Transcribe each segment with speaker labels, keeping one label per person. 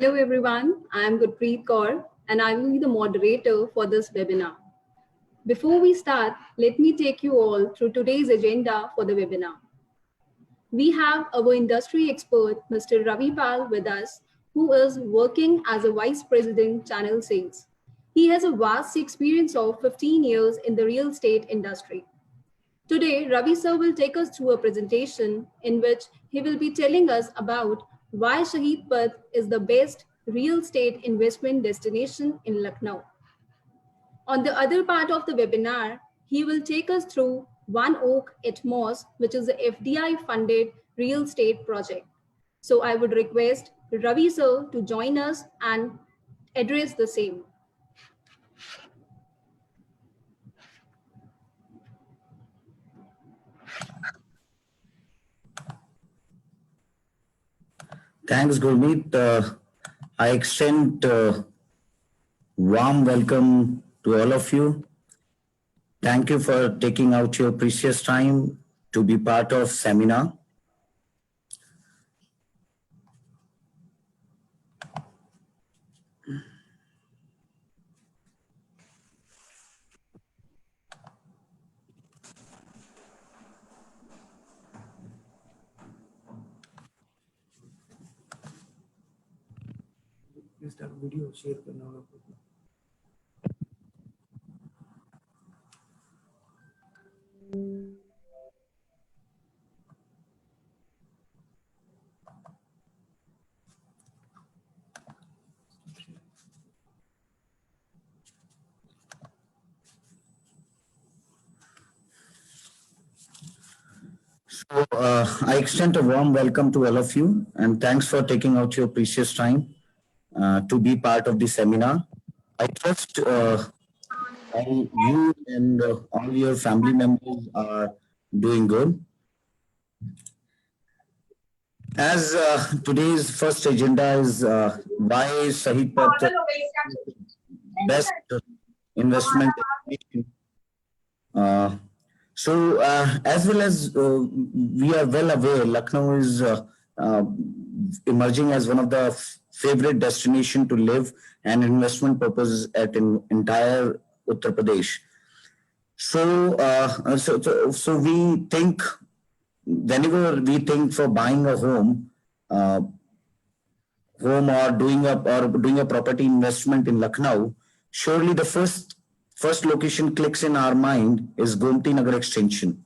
Speaker 1: Hello everyone, I am Gurpreet Kaur and I will be the moderator for this webinar. Before we start, let me take you all through today's agenda for the webinar. We have our industry expert, Mr. Ravi Pal, with us, who is working as a Vice President Channel Sales. He has a vast experience of 15 years in the real estate industry. Today, Ravi sir will take us through a presentation in which he will be telling us about why Shahid Path is the best real estate investment destination in Lucknow. On the other part of the webinar, he will take us through One Oak at Moss, which is a FDI funded real estate project. So I would request Ravi sir to join us and address the same.
Speaker 2: Thanks, Gurmeet. I extend warm welcome to all of you. Thank you for taking out your precious time to be part of seminar. Video share करना होगा. So I extend a warm welcome to all of you and thanks for taking out your precious time to be part of the seminar. I trust all you and all your family members are doing good. As today's first agenda is why Shahid Path best investment. As well as we are well aware, Lucknow is emerging as one of the favorite destination to live and investment purposes at entire Uttar Pradesh. So we think, whenever we think for buying a home or doing a property investment in Lucknow, surely the first location clicks in our mind is Gomti Nagar Extension.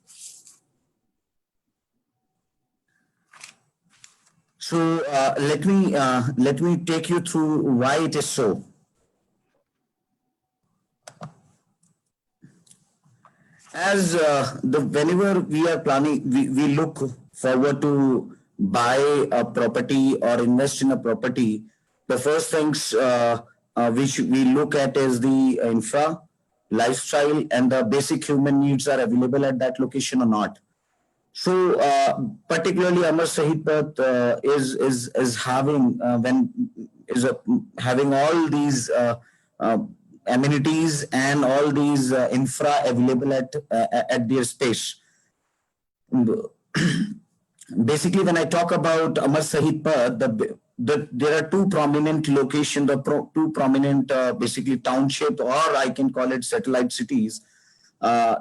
Speaker 2: So let me take you through why it is so. As whenever we are planning, we look forward to buy a property or invest in a property, the first things which we look at is the infra, lifestyle, and the basic human needs are available at that location or not. So particularly Amar Shahid Path is having having all these amenities and all these infra available at their space. Basically, when I talk about Amar Shahid Path, there are two prominent locations, two prominent basically township, or I can call it satellite cities,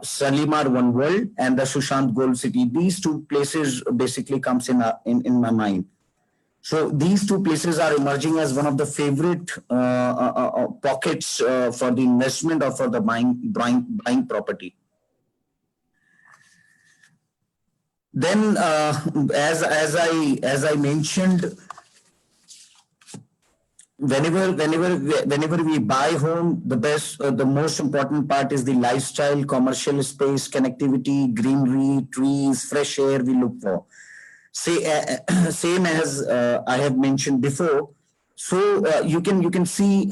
Speaker 2: Shalimar One World and the Sushant Gold City. These two places basically comes in my mind. So these two places are emerging as one of the favorite pockets for the investment or for the buying property. Then, as I mentioned, whenever we buy home, the most important part is the lifestyle, commercial space, connectivity, greenery, trees, fresh air we look for. Same as I have mentioned before. So you can see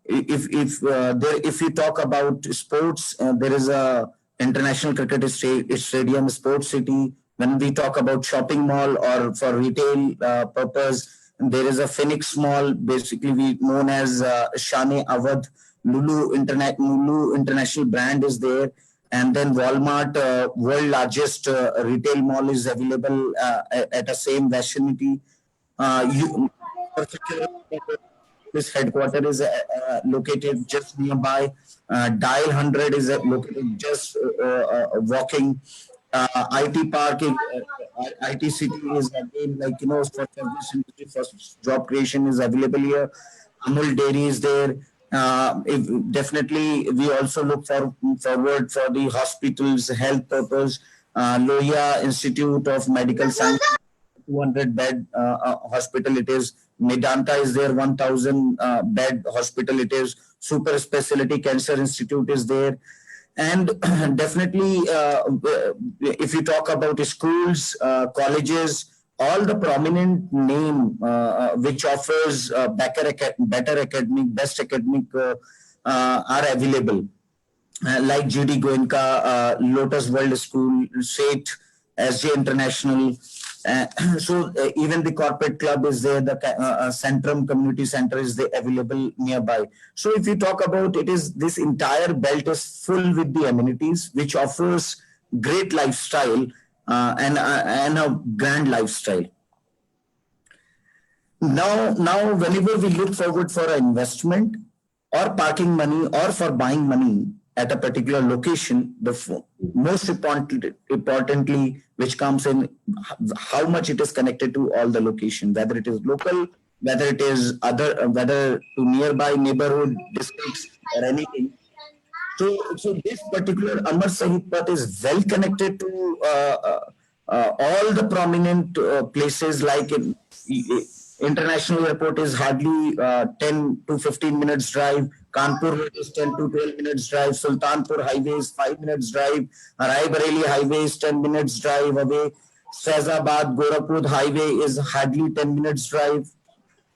Speaker 2: if you talk about sports, there is a International Cricket Stadium, Sports City. When we talk about shopping mall or for retail purpose, there is a Phoenix Mall, basically we known as Shane Awadh. Lulu International brand is there. And then Walmart, world largest retail mall, is available at the same vicinity. This headquarter is located just nearby. Dial 100 is located just walking. IT Park, IT City is again like, for service industry, for job creation is available here. Amul Dairy is there. If, definitely, we also look forward for the hospitals, health purpose. Lohia Institute of Medical Science, 200 bed hospital it is. Medanta is there, 1000 bed hospital it is. Super Specialty Cancer Institute is there. And definitely, if you talk about schools, colleges, all the prominent name which offers better academic, best academic are available. Like GD Goenka, Lotus World School, SATE, SJ International. Even the corporate club is there, the Centrum Community Center is there available nearby. So if you talk about it, is this entire belt is full with the amenities which offers great lifestyle and a grand lifestyle. Now, whenever we look forward for an investment or parking money or for buying money at a particular location, the most importantly, which comes in how much it is connected to all the location, whether it is local, whether it is whether to nearby neighborhood districts or anything. So this particular Amar Sahib Path is well connected to all the prominent places like International Airport is hardly 10 to 15 minutes drive. Kanpur Road is 10 to 12 minutes drive. Sultanpur Highway is 5 minutes drive. Rai Bareli Highway is 10 minutes drive away. Faizabad Gorakhpur Highway is hardly 10 minutes drive.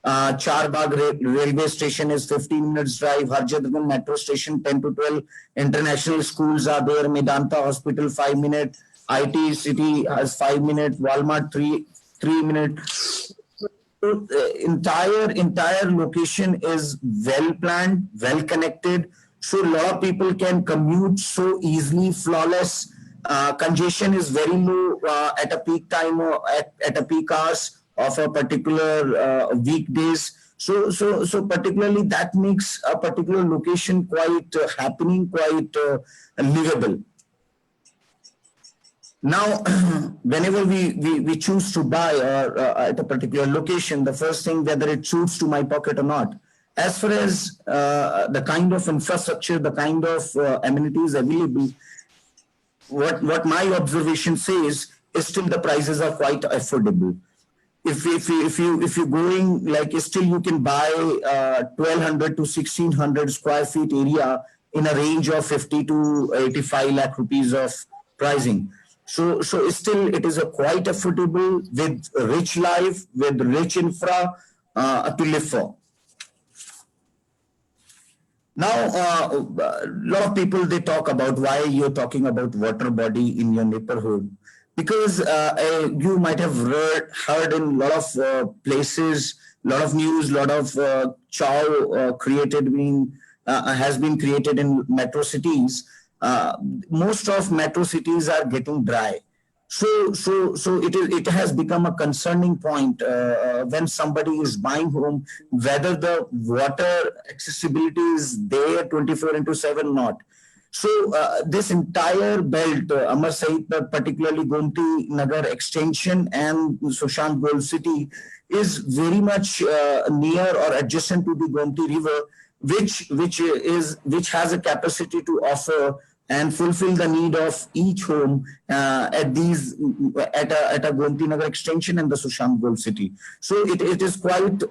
Speaker 2: Charbagh Railway Station is 15 minutes drive. Harjatganj Metro Station 10 to 12. International schools are there. Medanta Hospital 5 minutes. IT City has 5 minutes. Walmart 3 minutes. So entire location is well planned, well connected. So a lot of people can commute so easily, flawless. Congestion is very low at a peak time or at a peak hours of a particular weekdays. So particularly that makes a particular location quite happening, quite livable. Now, whenever we choose to buy or at a particular location, the first thing whether it suits to my pocket or not, as far as the kind of infrastructure, the kind of amenities available, what my observation says is still the prices are quite affordable. If you're going like still you can buy 1200 to 1600 square feet area in a range of 50 to 85 lakh rupees of pricing. So still it is a quite affordable with rich life, with rich infra to live for. Now, a lot of people, they talk about why you're talking about water body in your neighborhood. Because you might have heard in a lot of places, a lot of news, a lot of chow has been created in metro cities. Most of metro cities are getting dry. So it has become a concerning point when somebody is buying home, whether the water accessibility is there 24/7 or not. So this entire belt, Amar Sahib, particularly Gomti Nagar extension and Sushant Gold City, is very much near or adjacent to the Gomti River, which has a capacity to offer and fulfill the need of each home at a Gomti Nagar extension and the Sushant Gold City. So it is quite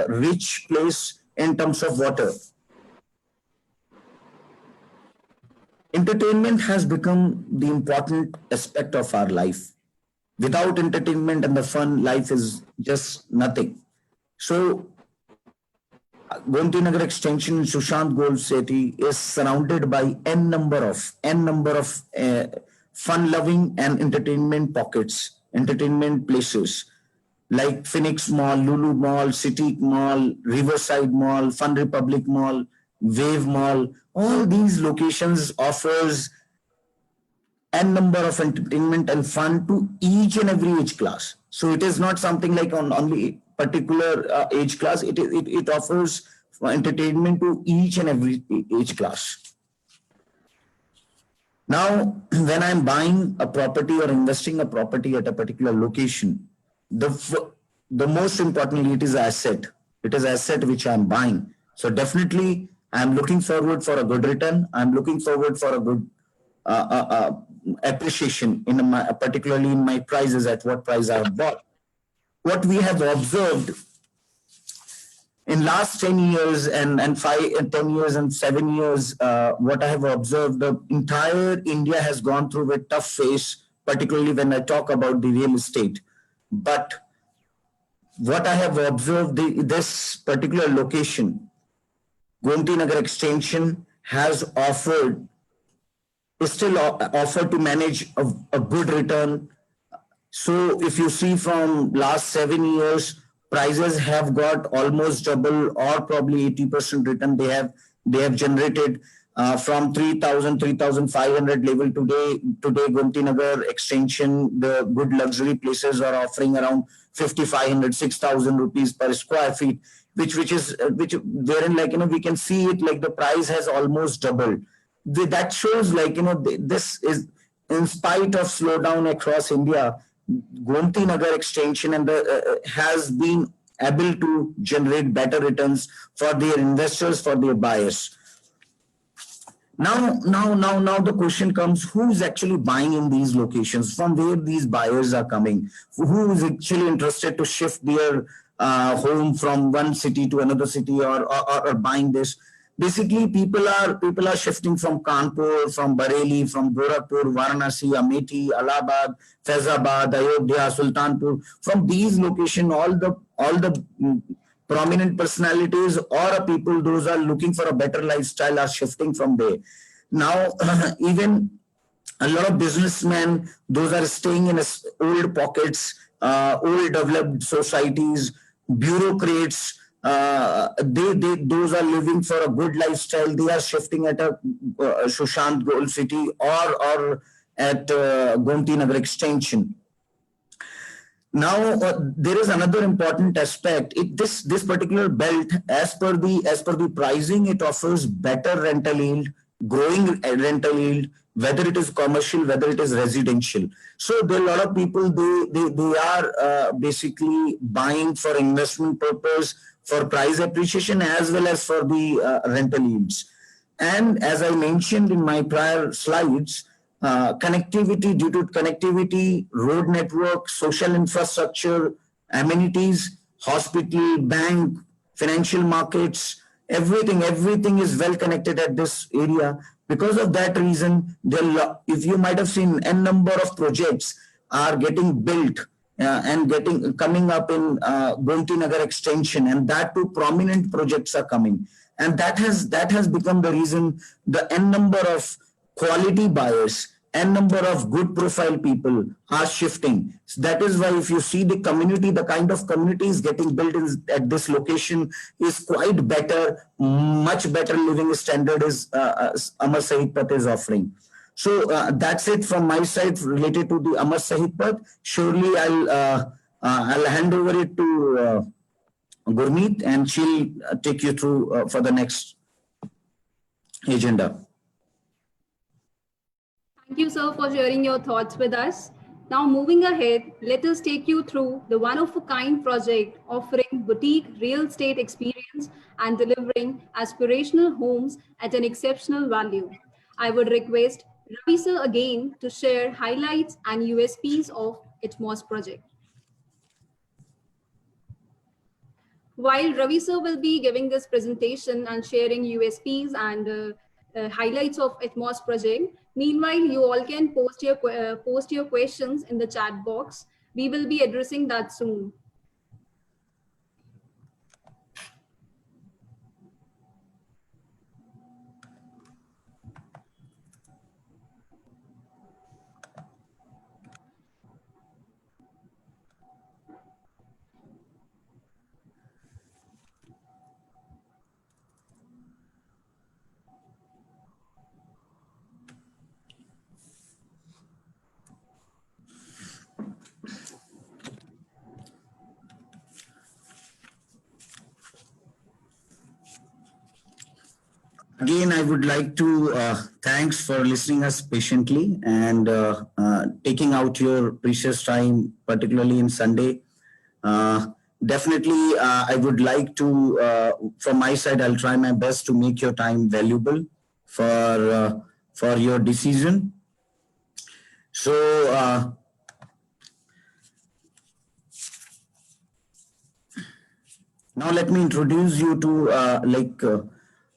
Speaker 2: rich place in terms of water. Entertainment has become the important aspect of our life. Without entertainment and the fun, life is just nothing. So Gomti Nagar extension in Sushant Gold City is surrounded by n number of fun-loving and entertainment pockets, entertainment places like Phoenix Mall, Lulu Mall, City Mall, Riverside Mall, Fun Republic Mall, Wave Mall. All these locations offers n number of entertainment and fun to each and every age class. So it is not something like only particular age class. It offers entertainment to each and every age class. Now, when I'm buying a property or investing a property at a particular location, the most importantly, it is asset. It is asset which I'm buying. So definitely, I'm looking forward for a good return. I'm looking forward for a good appreciation in my, particularly in my prices, at what price I have bought. What we have observed in last 10 years and 10 years and 7 years, what I have observed, the entire India has gone through a tough phase, particularly when I talk about the real estate. But what I have observed, this particular location, Gomti Nagar extension, has offered, is still offered to manage a good return. So if you see from last 7 years, prices have got almost double or probably 80% return. They have generated from 3,000, 3,500 level today. Today, Gomti Nagar extension, the good luxury places are offering around 5,500, 6,000 rupees per square feet, which wherein, like, we can see it like the price has almost doubled. That shows, like, this is in spite of slowdown across India, Gomti Nagar extension and has been able to generate better returns for their investors, for their buyers. Now the question comes: who is actually buying in these locations? From where these buyers are coming? Who is actually interested to shift their home from one city to another city, or buying this? Basically, people are shifting from Kanpur, from Bareilly, from Gorakhpur, Varanasi, Amethi, Allahabad, Faizabad, Ayodhya, Sultanpur. From these locations, all the prominent personalities or people those are looking for a better lifestyle are shifting from there. Now, even a lot of businessmen, those are staying in old pockets, old developed societies, bureaucrats. Those are living for a good lifestyle. They are shifting at a Sushant Gold City or at Gomti Nagar extension. Now, there is another important aspect. This particular belt, as per the pricing, it offers better rental yield, growing rental yield, whether it is commercial, whether it is residential. So there are a lot of people, they are basically buying for investment purpose, for price appreciation, as well as for the rental yields. And as I mentioned in my prior slides, connectivity, due to connectivity, road network, social infrastructure, amenities, hospital, bank, financial markets, everything is well connected at this area. Because of that reason, if you might have seen, n number of projects are getting built and coming up in Gomti Nagar extension, and that too prominent projects are coming, and that has become the reason the n number of quality buyers and number of good profile people are shifting. So that is why if you see the community, the kind of community is getting built at this location is quite better, much better living standard is Amar Sahit Path is offering. So that's it from my side related to the Amar Sahit Path. Surely I'll hand over it to Gurmeet, and she'll take you through for the next agenda.
Speaker 1: Thank you, sir, for sharing your thoughts with us. Now, moving ahead, let us take you through the one-of-a-kind project offering boutique real estate experience and delivering aspirational homes at an exceptional value. I would request Ravi sir again to share highlights and USPs of Atmos project. While Ravi sir will be giving this presentation and sharing USPs and highlights of Atmos project, meanwhile, you all can post your questions in the chat box. We will be addressing that soon.
Speaker 2: Again, I would like to thanks for listening us patiently and taking out your precious time, particularly in Sunday. Definitely, I would like to, from my side, I'll try my best to make your time valuable for your decision. So, now let me introduce you to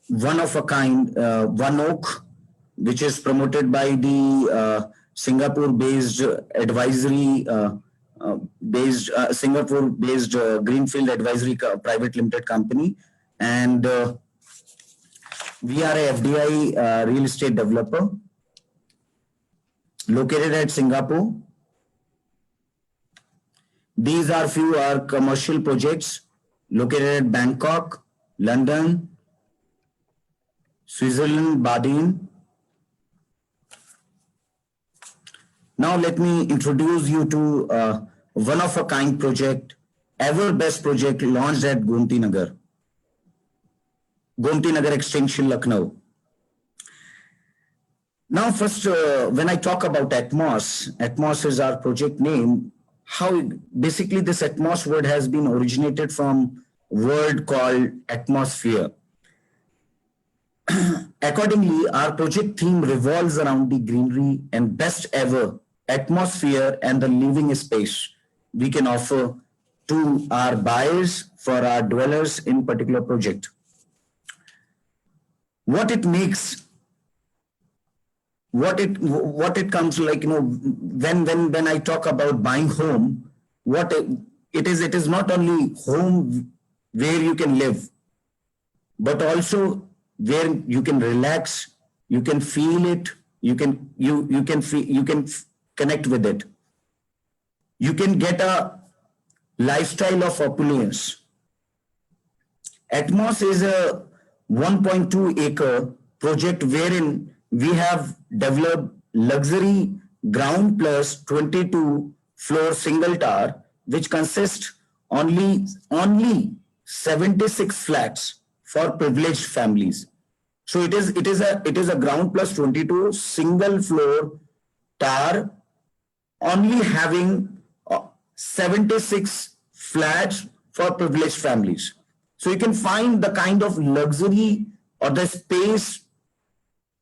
Speaker 2: one of a kind, One Oak, which is promoted by the Singapore-based advisory Singapore-based Greenfield Advisory Private Limited Company, and we are a FDI real estate developer located at Singapore. These are few our commercial projects located at Bangkok, London, Switzerland, Baden. Now let me introduce you to one of a kind project, ever best project launched at Gomti Nagar Extension, Lucknow. Now first, when I talk about Atmos is our project name. How basically this Atmos word has been originated from word called atmosphere. Accordingly, our project theme revolves around the greenery and best ever atmosphere and the living space we can offer to our buyers for our dwellers in particular project. What it makes, what it comes like, when I talk about buying home, what it is not only home where you can live, but also where you can relax, you can feel it, you can connect with it. You can get a lifestyle of opulence. Atmos is a 1.2 acre project wherein we have developed luxury ground plus 22 floor single tower, which consists only 76 flats for privileged families. So it is a ground plus 22 single floor tower, only having 76 flats for privileged families. So you can find the kind of luxury or the space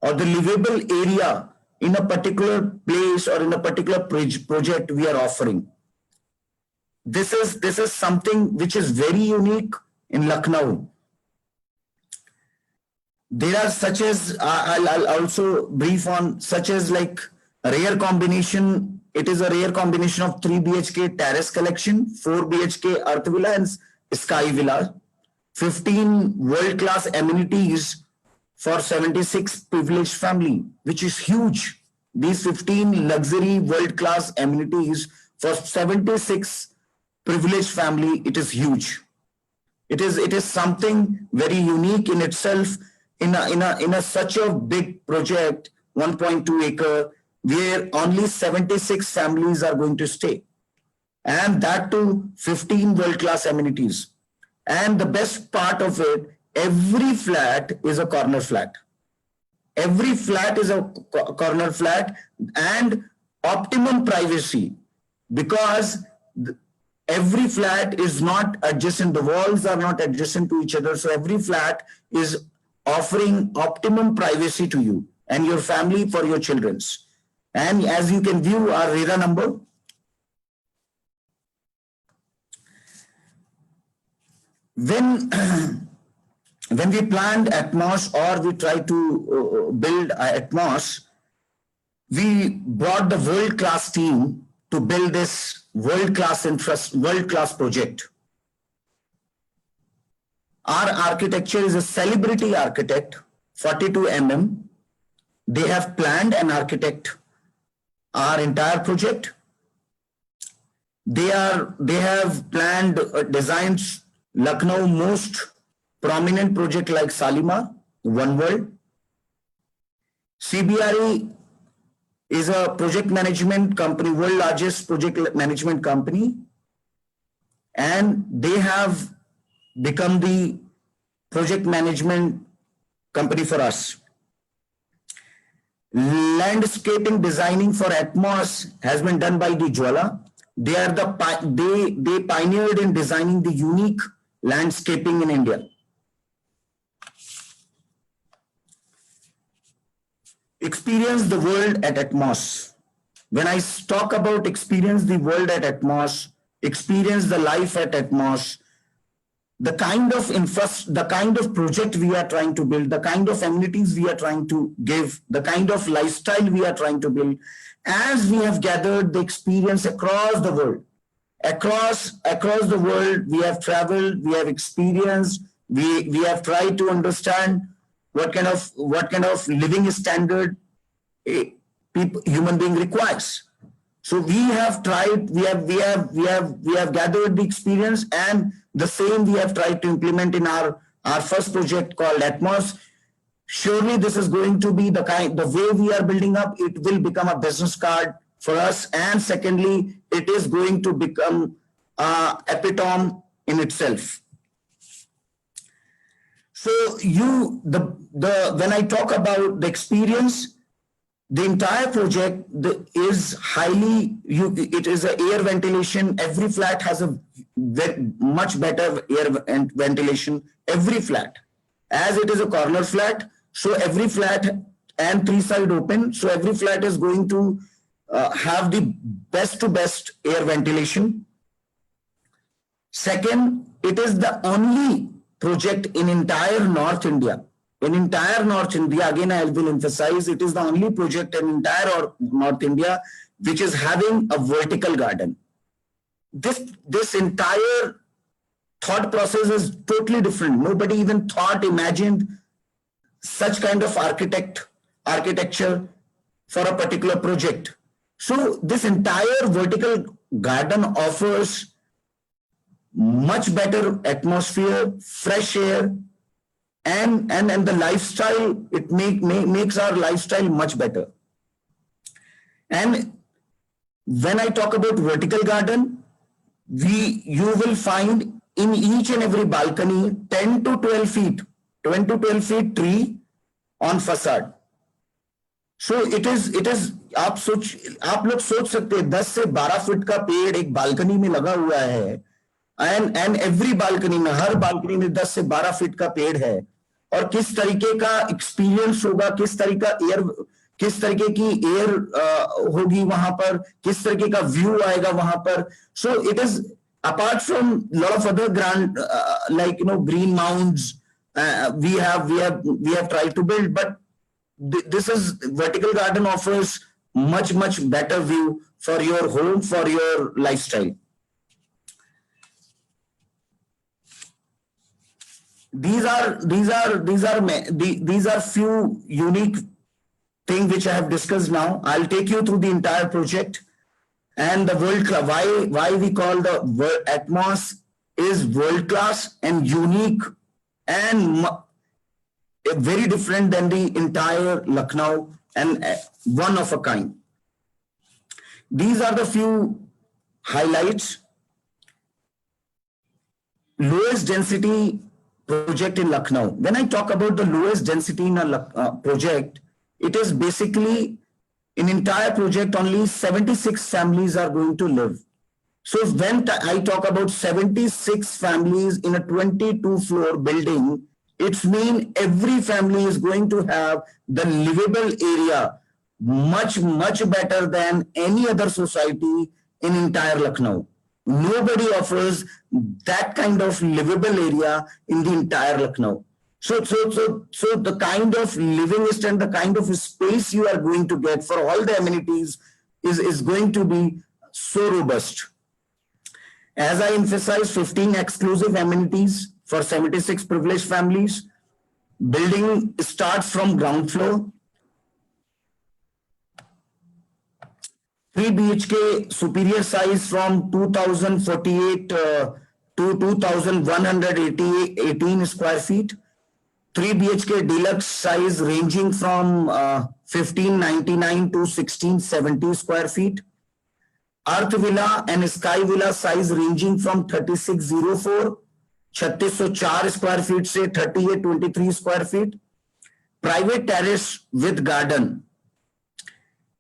Speaker 2: or the livable area in a particular place or in a particular project we are offering. This is something which is very unique in Lucknow. There are such as, I'll also brief on, such as like a rare combination. It is a rare combination of 3 BHK terrace collection, 4 BHK earth villa and sky villa, 15 world-class amenities for 76 privileged family, which is huge. These 15 luxury world-class amenities for 76 privileged family, it is huge. It is something very unique in itself in a such a big project, 1.2 acre, where only 76 families are going to stay. And that too, 15 world-class amenities. And the best part of it, every flat is a corner flat. Every flat is a corner flat and optimum privacy, because every flat is not adjacent. The walls are not adjacent to each other. So every flat is offering optimum privacy to you and your family for your children's. And as you can view our RERA number, when we planned Atmos or we tried to build Atmos, we brought the world-class team to build this world-class project. Our architecture is a celebrity architect, 42 mm. They have planned and architect our entire project. They have planned designs Lucknow most prominent project like Shalimar, One World. CBRE is a project management company, world largest project management company, and they have become the project management company for us. Landscaping designing for Atmos has been done by the Jwala. They are they pioneered in designing the unique landscaping in India. Experience the world at Atmos. When I talk about experience the world at Atmos, experience the life at Atmos, the kind of project we are trying to build, the kind of amenities we are trying to give, the kind of lifestyle we are trying to build, as we have gathered the experience across the world. Across the world, we have traveled, we have experienced, we have tried to understand what kind of living standard a human being requires. So we have tried, we have gathered the experience, and the same we have tried to implement in our first project called Atmos. Surely this is going to be the way we are building up, it will become a business card for us. And secondly, it is going to become epitome in itself. So when I talk about the experience, the entire project is it is a air ventilation. Every flat has a much better air ventilation. Every flat, as it is a corner flat, so every flat and 3-side open. So every flat is going to have the best to best air ventilation. Second, it is the only project in entire North India. In entire North India, again I will emphasize, it is the only project in entire North India which is having a vertical garden. This entire thought process is totally different. Nobody even imagined such kind of architecture for a particular project. So this entire vertical garden offers much better atmosphere, fresh air, and the lifestyle, it makes our lifestyle much better. And when I talk about vertical garden, you will find in each and every balcony 10 to 12 feet tree on facade. So it is आप लोग सोच सकते हैं 10 से 12 feet का पेड़ एक balcony में लगा हुआ है, and every balcony में, हर बालकनी में 10 से 12 फीट का पेड़ है, और किस तरीके का एक्सपीरियंस होगा, किस तरीके की एयर होगी वहां पर, किस तरीके का व्यू आएगा वहां पर. So it is apart from lot of other grand green mounds we have tried to build, but this is vertical garden offers much better view for your home, for your lifestyle. These are few unique things which I have discussed now. I'll take you through the entire project and the world class. Why we call the Atmos is world class and unique and very different than the entire Lucknow and one of a kind. These are the few highlights. Lowest density project in Lucknow. When I talk about the lowest density in a project, it is basically in entire project only 76 families are going to live. So when I talk about 76 families in a 22-floor building, it means every family is going to have the livable area much better than any other society in entire Lucknow. Nobody offers that kind of livable area in the entire Lucknow. So the kind of living standard, the kind of space you are going to get for all the amenities is going to be so robust. As I emphasize, 15 exclusive amenities for 76 privileged families. Building starts from ground floor. 3 BHK superior size from 2048 to 2118 square feet. 3 BHK deluxe size ranging from 1599 to 1670 square feet. Earth Villa and Sky Villa size ranging from 3604 3604 square feet से 3823 square feet. private terrace with garden,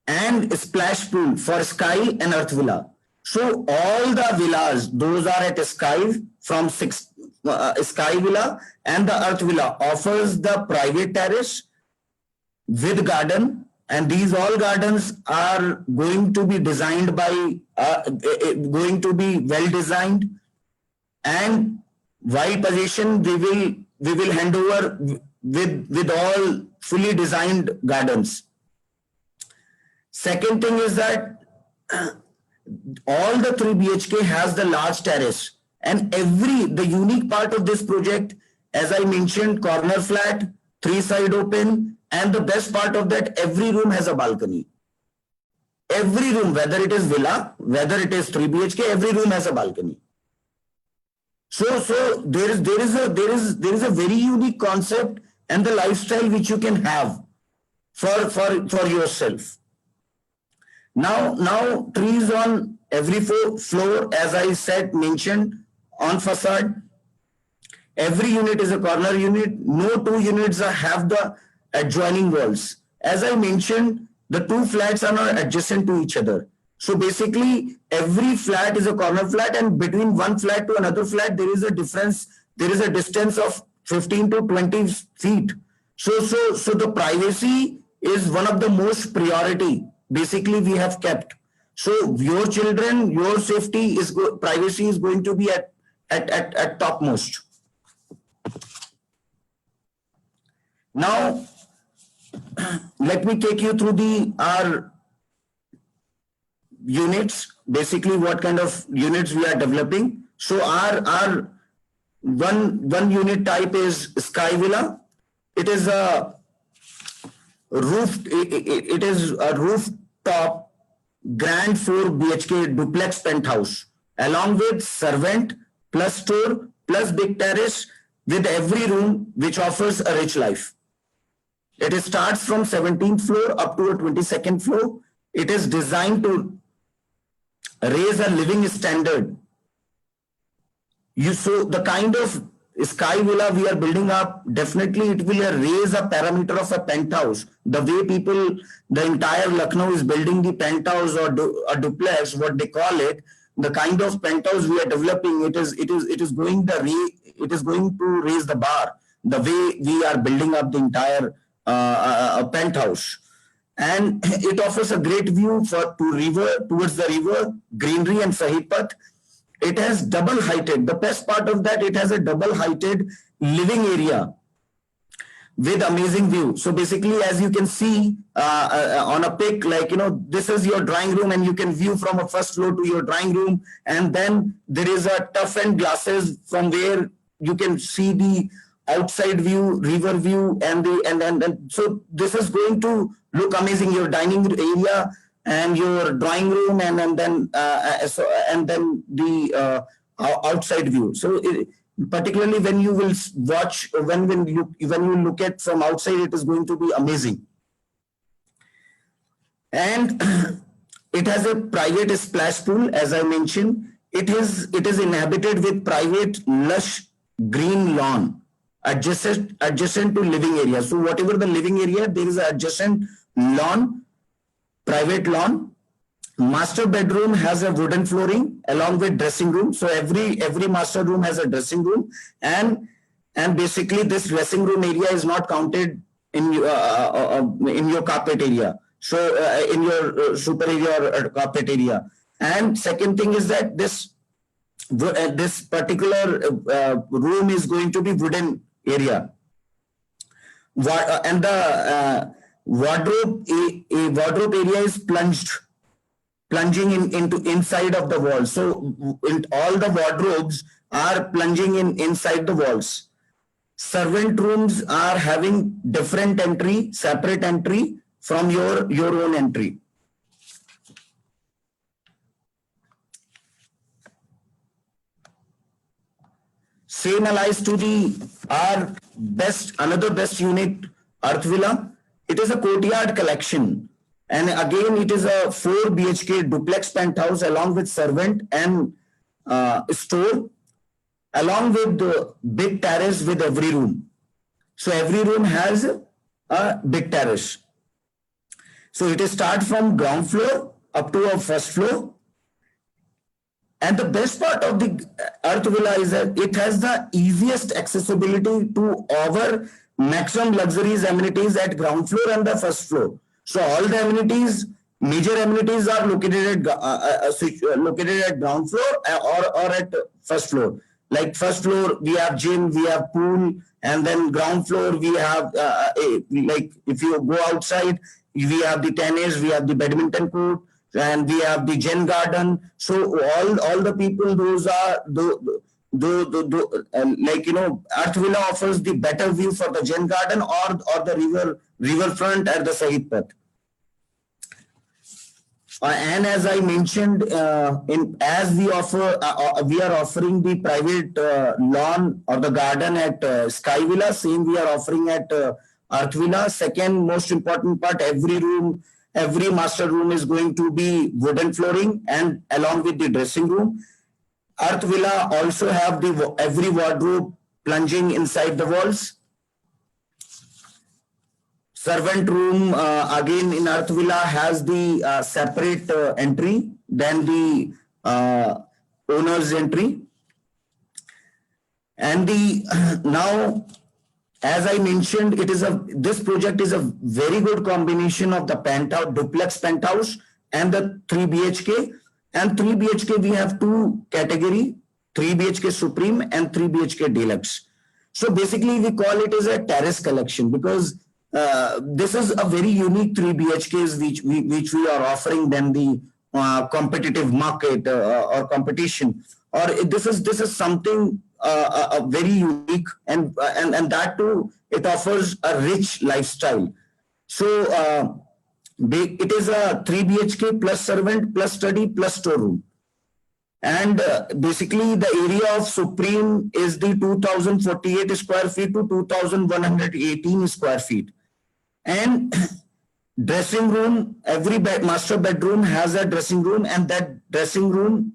Speaker 2: and splash pool for Sky and Earth Villa. So all the villas, those are at Sky from Sky Villa, and the Earth Villa offers the private terrace with garden, and these all gardens are going to be designed by going to be well designed, and while possession we will hand over with all fully designed gardens. Second thing is that all the 3 BHK has the large terrace, and the unique part of this project, as I mentioned, corner flat, 3 side open, and the best part of that, every room has a balcony. Every room, whether it is villa, whether it is 3 BHK, every room has a balcony. So there is a very unique concept and the lifestyle which you can have for yourself. Now trees on every floor, as I mentioned, on facade. Every unit is a corner unit. No 2 units have the adjoining walls. As I mentioned, the 2 flats are not adjacent to each other. So basically, every flat is a corner flat, and between one flat to another flat, there is a difference. There is a distance of 15 to 20 feet. So the privacy is one of the most priority. Basically, we have kept. So your children, your safety privacy is going to be at topmost. Now, let me take you through our units. Basically, what kind of units we are developing. So our one unit type is Sky Villa. It is a rooftop grand 4 BHK duplex penthouse, along with servant plus store plus big terrace with every room, which offers a rich life. It starts from 17th floor up to a 22nd floor. It is designed to raise a living standard. So the kind of Sky Villa we are building up, definitely it will raise a parameter of a penthouse. The way the entire Lucknow is building the penthouse or a duplex, what they call it, the kind of penthouse we are developing, it is going to raise the bar, the way we are building up the entire penthouse. And it offers a great view towards the river, greenery and Sahid Path. It has double heighted. The best part of that, it has a double heighted living area with amazing view. So basically, as you can see on a pic, this is your drawing room, and you can view from a first floor to your drawing room. And then there is a toughened glasses from where you can see the outside view, river view, and so this is going to look amazing. Your dining area and your drawing room, and then the outside view. So particularly when you will watch, when you look at from outside, it is going to be amazing. And it has a private splash pool, as I mentioned. It is inhabited with private lush green lawn adjacent to living area. So whatever the living area, there is an adjacent lawn, private lawn. Master bedroom has a wooden flooring along with dressing room. So every master room has a dressing room, and basically this dressing room area is not counted in your carpet area. So in your super area or carpet area. And second thing is that this particular room is going to be wooden area. And the wardrobe area is plunging into inside of the wall. So all the wardrobes are plunging inside the walls. Servant rooms are having different entry, separate entry from your own entry. Same applies to another best unit, Earth Villa. It is a courtyard collection. And again, it is a 4 BHK duplex penthouse along with servant and store, along with the big terrace with every room. So every room has a big terrace. So it is start from ground floor up to a first floor. And the best part of the Earth Villa is that it has the easiest accessibility to our maximum luxuries amenities at ground floor and the first floor. So all the amenities, major amenities are located at ground floor or at first floor. Like first floor, we have gym, we have pool, and then ground floor, we have like if you go outside, we have the tennis, we have the badminton court, and we have the Zen garden. So all the people, those are like Earth Villa offers the better view for the Zen garden or the riverfront at the Sahid Path. And as I mentioned, as we are offering the private lawn or the garden at Sky Villa. Same we are offering at Earth Villa. Second most important part, every master room is going to be wooden flooring and along with the dressing room. Earth Villa also have every wardrobe plunging inside the walls. Servant room, again in Earth Villa, has the separate entry than the owner's entry. And now, as I mentioned, this project is a very good combination of the penthouse, duplex penthouse and the 3 BHK. And 3 BHK, we have two category, 3 BHK Supreme and 3 BHK Deluxe. So basically, we call it as a terrace collection because this is a very unique 3 BHKs which we are offering than the competitive market or competition. Or this is something very unique, and that too, it offers a rich lifestyle. So it is a 3 BHK plus servant plus study plus storeroom. And basically the area of Supreme is the 2048 square feet to 2118 square feet. And dressing room, every master bedroom has a dressing room, and that dressing room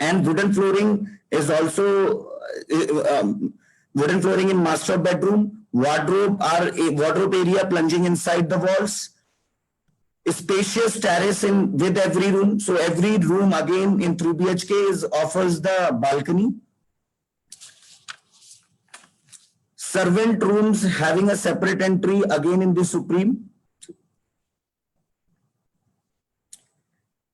Speaker 2: and wooden flooring is also wooden flooring in master bedroom. Wardrobe area plunging inside the walls. Spacious terrace with every room. So every room again in 3 BHK offers the balcony. Servant rooms having a separate entry again in the Supreme.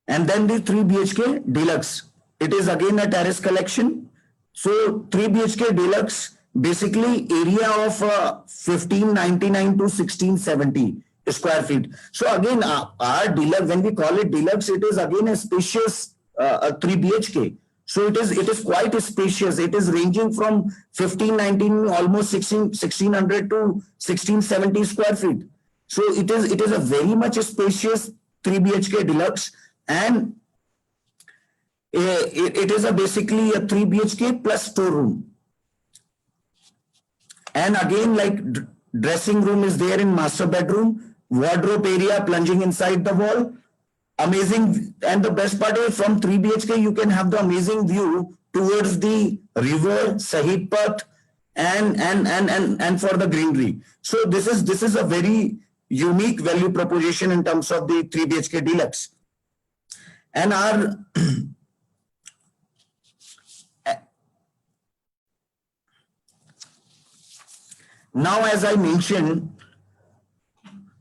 Speaker 2: And then the 3 BHK Deluxe. It is again a terrace collection. So 3 BHK Deluxe, basically area of 1599 to 1670 square feet. So again, our deluxe, when we call it deluxe, it is again a spacious 3 BHK. So it is quite spacious. It is ranging from 1519, almost 1600 to 1670 square feet. So it is a very much spacious 3 BHK deluxe, and it is basically a 3 BHK plus storeroom. And again, like dressing room is there in master bedroom, wardrobe area plunging inside the wall. Amazing. And the best part is from 3 BHK, you can have the amazing view towards the river, Sahid Path, and for the greenery. So this is a very unique value proposition in terms of the 3 BHK Deluxe. And our now, as I mentioned,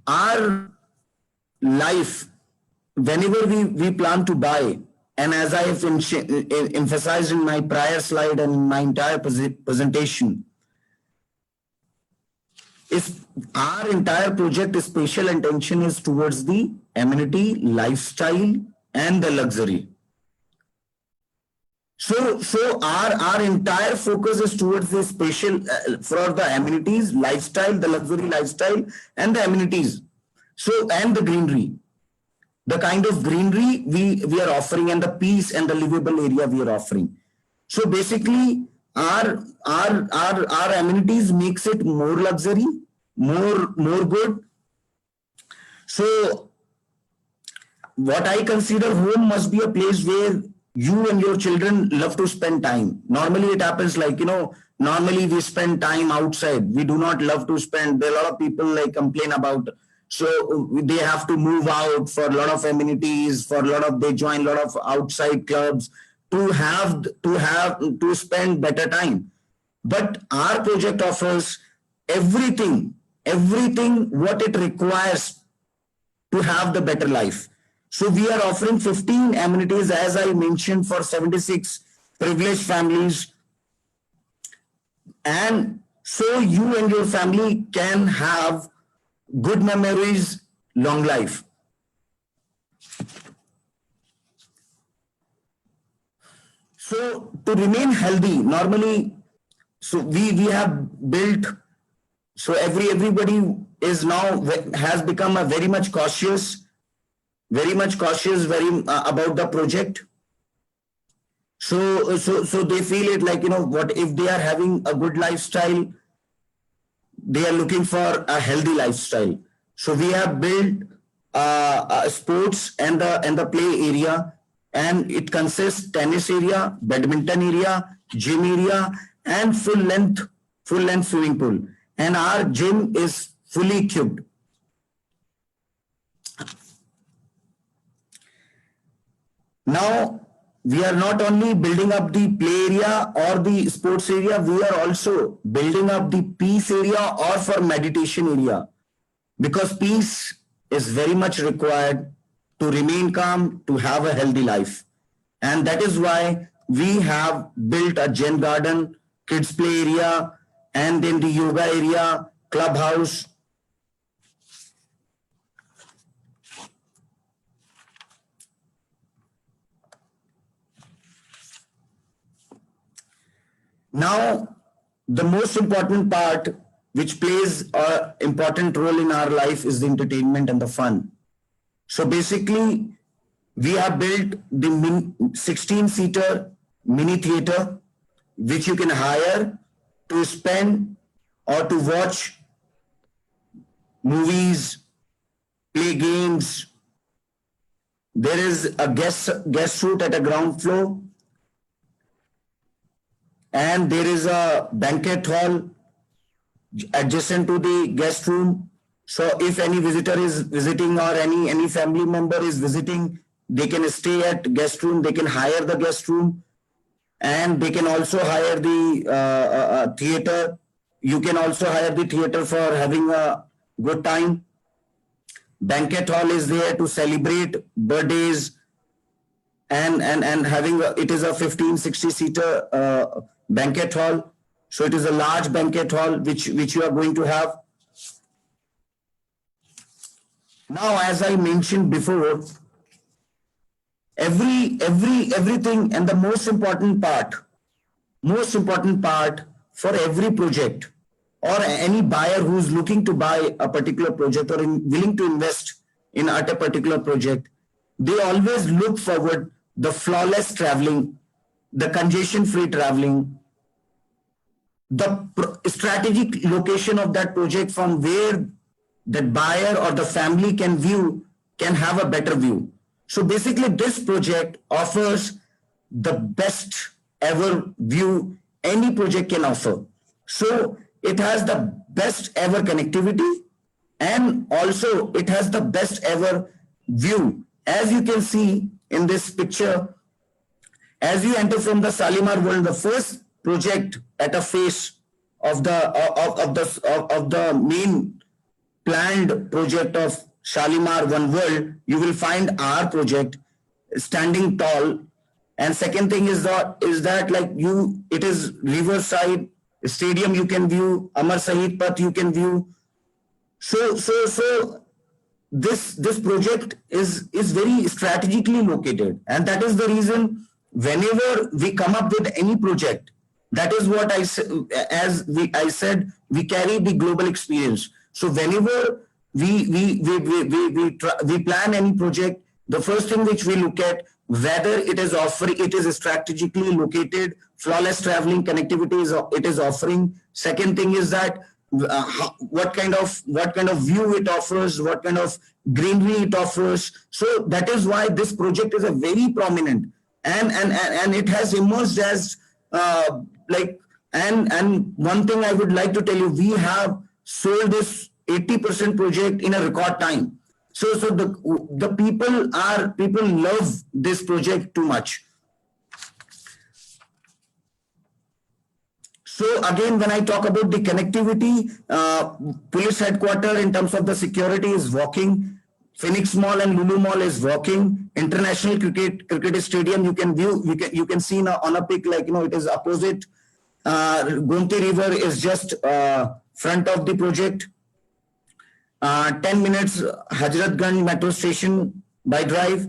Speaker 2: our life, whenever we plan to buy, and as I have emphasized in my prior slide and in my entire presentation, our entire project special attention is towards the amenity, lifestyle, and the luxury. So our entire focus is towards the special for the amenities, lifestyle, the luxury lifestyle, and the amenities. So, and the greenery, the kind of greenery we are offering, and the peace and the livable area we are offering. So basically, our amenities makes it more luxury, more good. So what I consider home must be a place where you and your children love to spend time. Normally it happens like, normally we spend time outside. We do not love to spend. There are a lot of people like complain about, so they have to move out for a lot of amenities, they join a lot of outside clubs to spend better time. But our project offers everything what it requires to have the better life. So we are offering 15 amenities, as I mentioned, for 76 privileged families. And so you and your family can have good memories, long life. So to remain healthy, normally, so we have built, so everybody is now has become a very much cautious about the project. So they feel it like, what if they are having a good lifestyle, they are looking for a healthy lifestyle. So we have built sports and the play area, and it consists tennis area, badminton area, gym area, and full length swimming pool. And our gym is fully equipped. Now, we are not only building up the play area or the sports area, we are also building up the peace area or for meditation area, because peace is very much required to remain calm, to have a healthy life. And that is why we have built a Zen garden, kids play area, and then the yoga area, clubhouse. Now, the most important part, which plays an important role in our life, is the entertainment and the fun. So basically, we have built the 16-seater mini theater, which you can hire to spend or to watch movies, play games. There is a guest suite at a ground floor, and there is a banquet hall adjacent to the guest room. So if any visitor is visiting or any family member is visiting, they can stay at guest room, they can hire the guest room, and they can also hire the theater. You can also hire the theater for having a good time. Banquet hall is there to celebrate birthdays and having it is a 15-60-seater banquet hall. So it is a large banquet hall which you are going to have. Now, as I mentioned before, everything, and the most important part for every project or any buyer who's looking to buy a particular project or willing to invest in at a particular project, they always look forward the flawless traveling, the congestion-free traveling, the strategic location of that project from where the buyer or the family can have a better view. So basically, this project offers the best ever view any project can offer. So it has the best ever connectivity, and also it has the best ever view. As you can see in this picture, as you enter from the Shalimar World, the first project at a face of the main planned project of Shalimar One World, you will find our project standing tall. And second thing is that it is riverside stadium you can view, Amar Shahid Path you can view. So this project is very strategically located, and that is the reason whenever we come up with any project, that is what I said, we carry the global experience. So whenever we plan any project, the first thing which we look at, whether it is strategically located, flawless traveling connectivity it is offering. Second thing is that what kind of view it offers, what kind of greenery it offers. So that is why this project is a very prominent and it has emerged as like, and one thing I would like to tell you, we have sold this 80% project in a record time. So the people love this project too much. So again, when I talk about the connectivity, police headquarters in terms of the security is working. Phoenix Mall and Lulu Mall is working. International cricket stadium, you can view, you can see now on a pic, like, it is opposite. Gomti River is just front of the project. 10 minutes Hazratganj metro station by drive.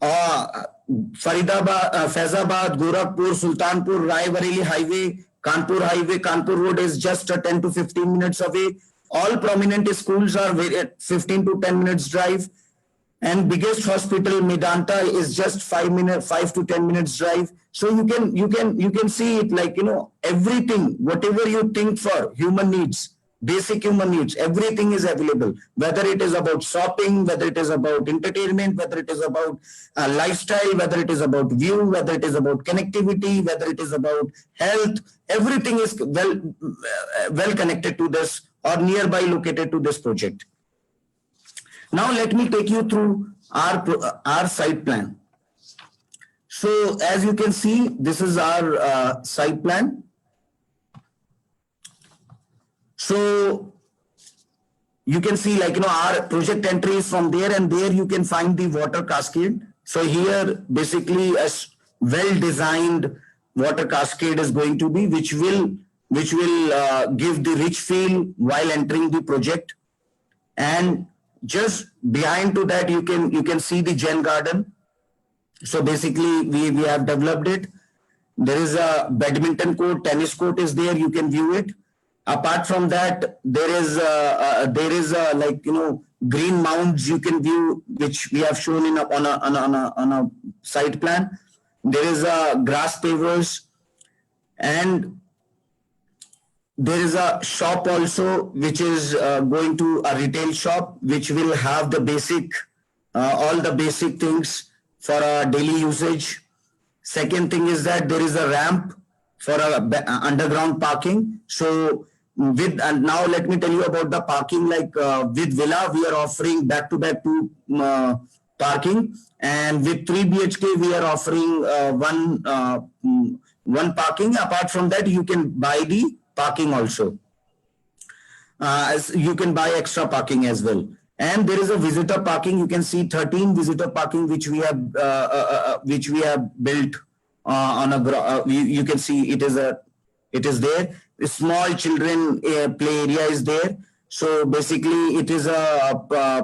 Speaker 2: Faridabad, Faizabad, Gorakhpur, Sultanpur, Rai Bareli highway, Kanpur highway, Kanpur road is just 10 to 15 minutes away. All prominent schools are 15 to 10 minutes drive. And biggest hospital, Medanta, is just 5 to 10 minutes drive. So you can see it, like, everything, whatever you think for human needs, basic human needs, everything is available. Whether it is about shopping, whether it is about entertainment, whether it is about lifestyle, whether it is about view, whether it is about connectivity, whether it is about health, everything is well connected to this or nearby located to this project. Now let me take you through our site plan. So as you can see, this is our site plan. So you can see, like, our project entry is from there, and there you can find the water cascade. So here basically a well-designed water cascade is going to be, which will give the rich feel while entering the project. And just behind to that, you can see the Jain garden. So basically we have developed it. There is a badminton court, tennis court is there, you can view it. Apart from that, there is like, green mounds you can view, which we have shown on a site plan. There is a grass pavers, and there is a shop also, which is going to a retail shop, which will have the basic, all the basic things for our daily usage. Second thing is that there is a ramp for underground parking. So and now let me tell you about the parking. Like with Villa, we are offering back-to-back two parking, and with 3 BHK, we are offering one parking. Apart from that, you can buy the parking also. You can buy extra parking as well. And there is a visitor parking. You can see 13 visitor parking, which we have built on a. You can see it is there. A small children play area is there. So basically, it is a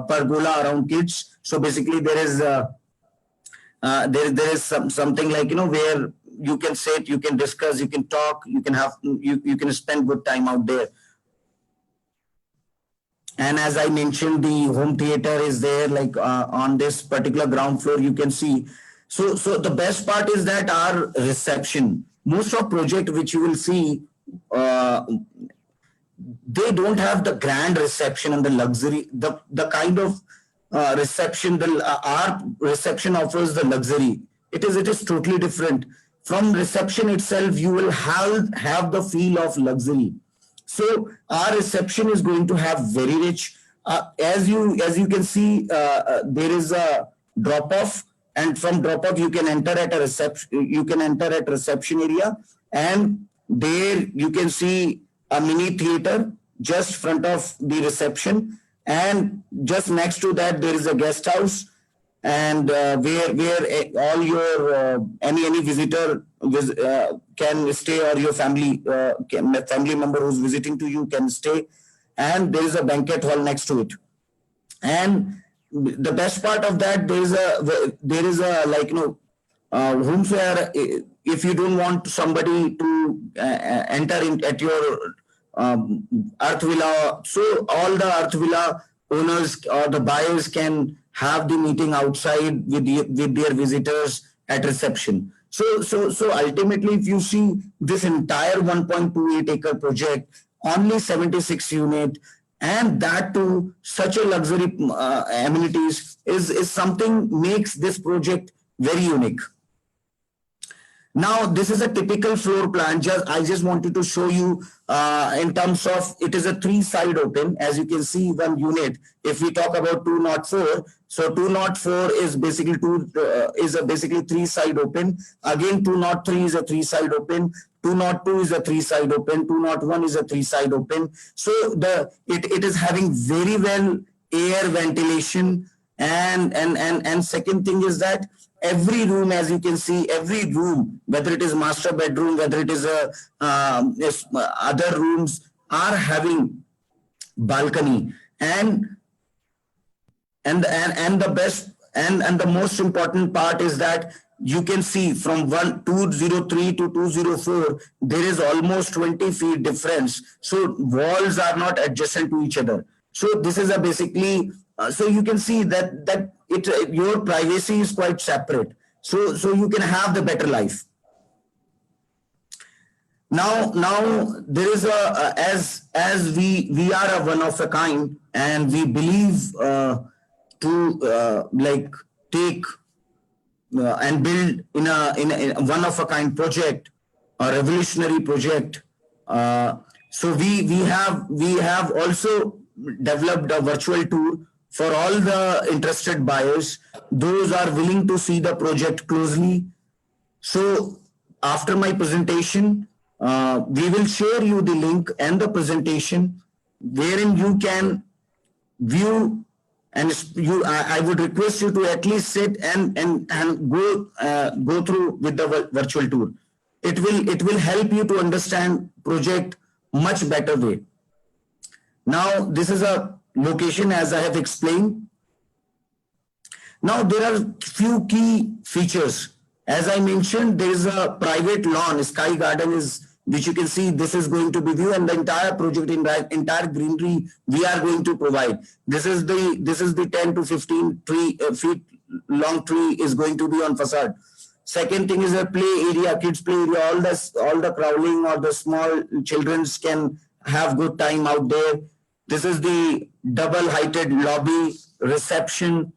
Speaker 2: pergola around kids. So basically, there is something like, where you can sit, you can discuss, you can talk, you can spend good time out there. And as I mentioned, the home theater is there, like on this particular ground floor, you can see. So the best part is that our reception, most of project which you will see, they don't have the grand reception and the luxury, the kind of reception, our reception offers the luxury. It is totally different. From reception itself, you will have the feel of luxury. So our reception is going to have very rich. As you can see, there is a drop-off, and from drop-off you can enter at a reception. You can enter at reception area, and there you can see a mini theater just front of the reception, and just next to that there is a guest house, and where all your any visitor can stay, or your family member who's visiting to you can stay, and there is a banquet hall next to it. And the best part of that, there is a like, whomsoever, if you don't want somebody to enter in at your Earth Villa, so all the Earth Villa owners or the buyers can have the meeting outside with their visitors at reception. So ultimately, if you see this entire 1.28 acre project, only 76 unit, and that too such a luxury amenities is something makes this project very unique. Now, this is a typical floor plan. I just wanted to show you in terms of, it is a 3-side open. As you can see, one unit. If we talk about 204, so 204 is basically basically 3-side open. Again, 203 is a 3-side open. 202 is a 3-side open. 201 is a 3-side open. So it is having very well air ventilation. And second thing is that every room, as you can see, every room, whether it is master bedroom, whether it is other rooms, are having balcony. And the best and the most important part is that you can see from 203 to 204, there is almost 20 feet difference. So walls are not adjacent to each other. So this is a basically, so you can see that your privacy is quite separate. So you can have the better life. Now there is as we are a one of a kind, and we believe to like take and build in a one of a kind project, a revolutionary project. So we have also developed a virtual tour for all the interested buyers, those are willing to see the project closely. So after my presentation, we will share you the link and the presentation wherein you can view, and I would request you to at least sit and go through with the virtual tour. It will help you to understand project much better way. Now this is a location, as I have explained. Now there are few key features. As I mentioned, there is a private lawn, Sky Garden which you can see, this is going to be view, and the entire project, entire greenery we are going to provide. This is the 10 to 15 feet long tree is going to be on facade. Second thing is a play area, kids play area. All the crawling or the small children can have good time out there. This is the double heighted lobby, reception,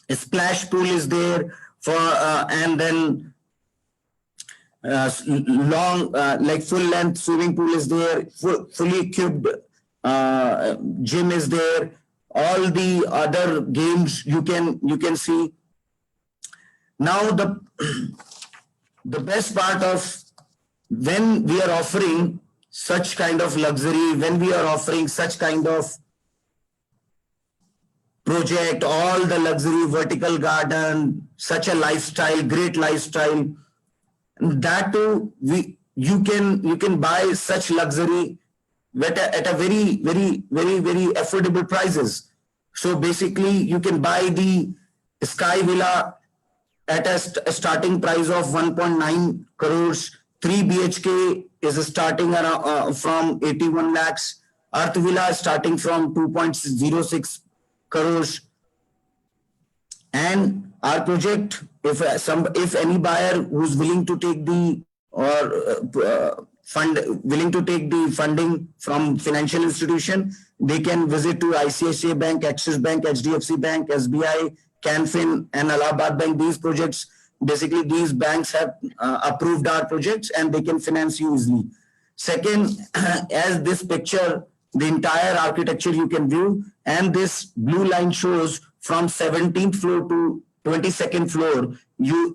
Speaker 2: a splash pool is there for, and then long, like full length swimming pool is there, fully equipped gym is there. All the other games you can see. Now the best part of when we are offering such kind of luxury, when we are offering such kind of project, all the luxury, vertical garden, such a lifestyle, great lifestyle, that too you can buy such luxury at a very affordable prices. So basically you can buy the Sky Villa at a starting price of 1.9 crores. 3 BHK is starting around, from 81 lakhs. Earth Villa starting from 2.06 crores. And our project, if any buyer who's willing to take the funding from financial institution, they can visit to ICICI Bank, Axis Bank, HDFC Bank, SBI, Canfin, and Allahabad Bank. These projects, basically these banks have approved our projects and they can finance you easily. Second, as this picture, the entire architecture you can view, and this blue line shows from 17th floor to 22nd floor.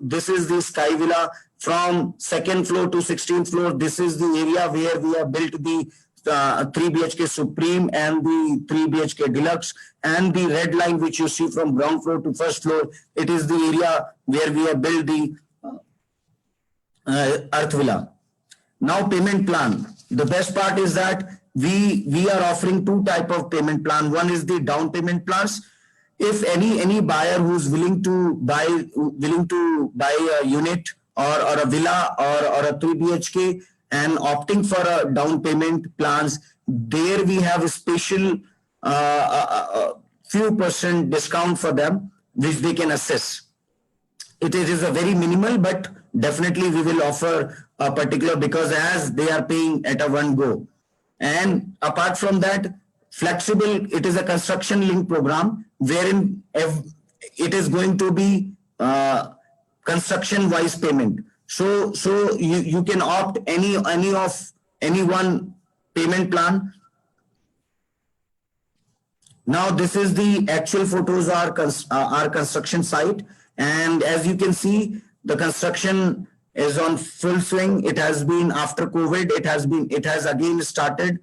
Speaker 2: This is the Sky Villa. From 2nd floor to 16th floor, this is the area where we have built the 3 BHK Supreme and the 3 BHK Deluxe. And the red line which you see from ground floor to first floor, it is the area where we have built the Earth Villa. Now payment plan. The best part is that we are offering two type of payment plan. One is the down payment plans. If any buyer who's willing to buy a unit or a villa or a 3 BHK and opting for a down payment plans, there we have a special few % discount for them, which they can assess. It is a very minimal, but definitely we will offer a particular, because as they are paying at a one go. And apart from that, flexible, it is a construction link program wherein it is going to be construction wise payment. So you can opt any one payment plan. Now this is the actual photos are our construction site, and as you can see, the construction is on full swing. It has been after COVID. It has again started.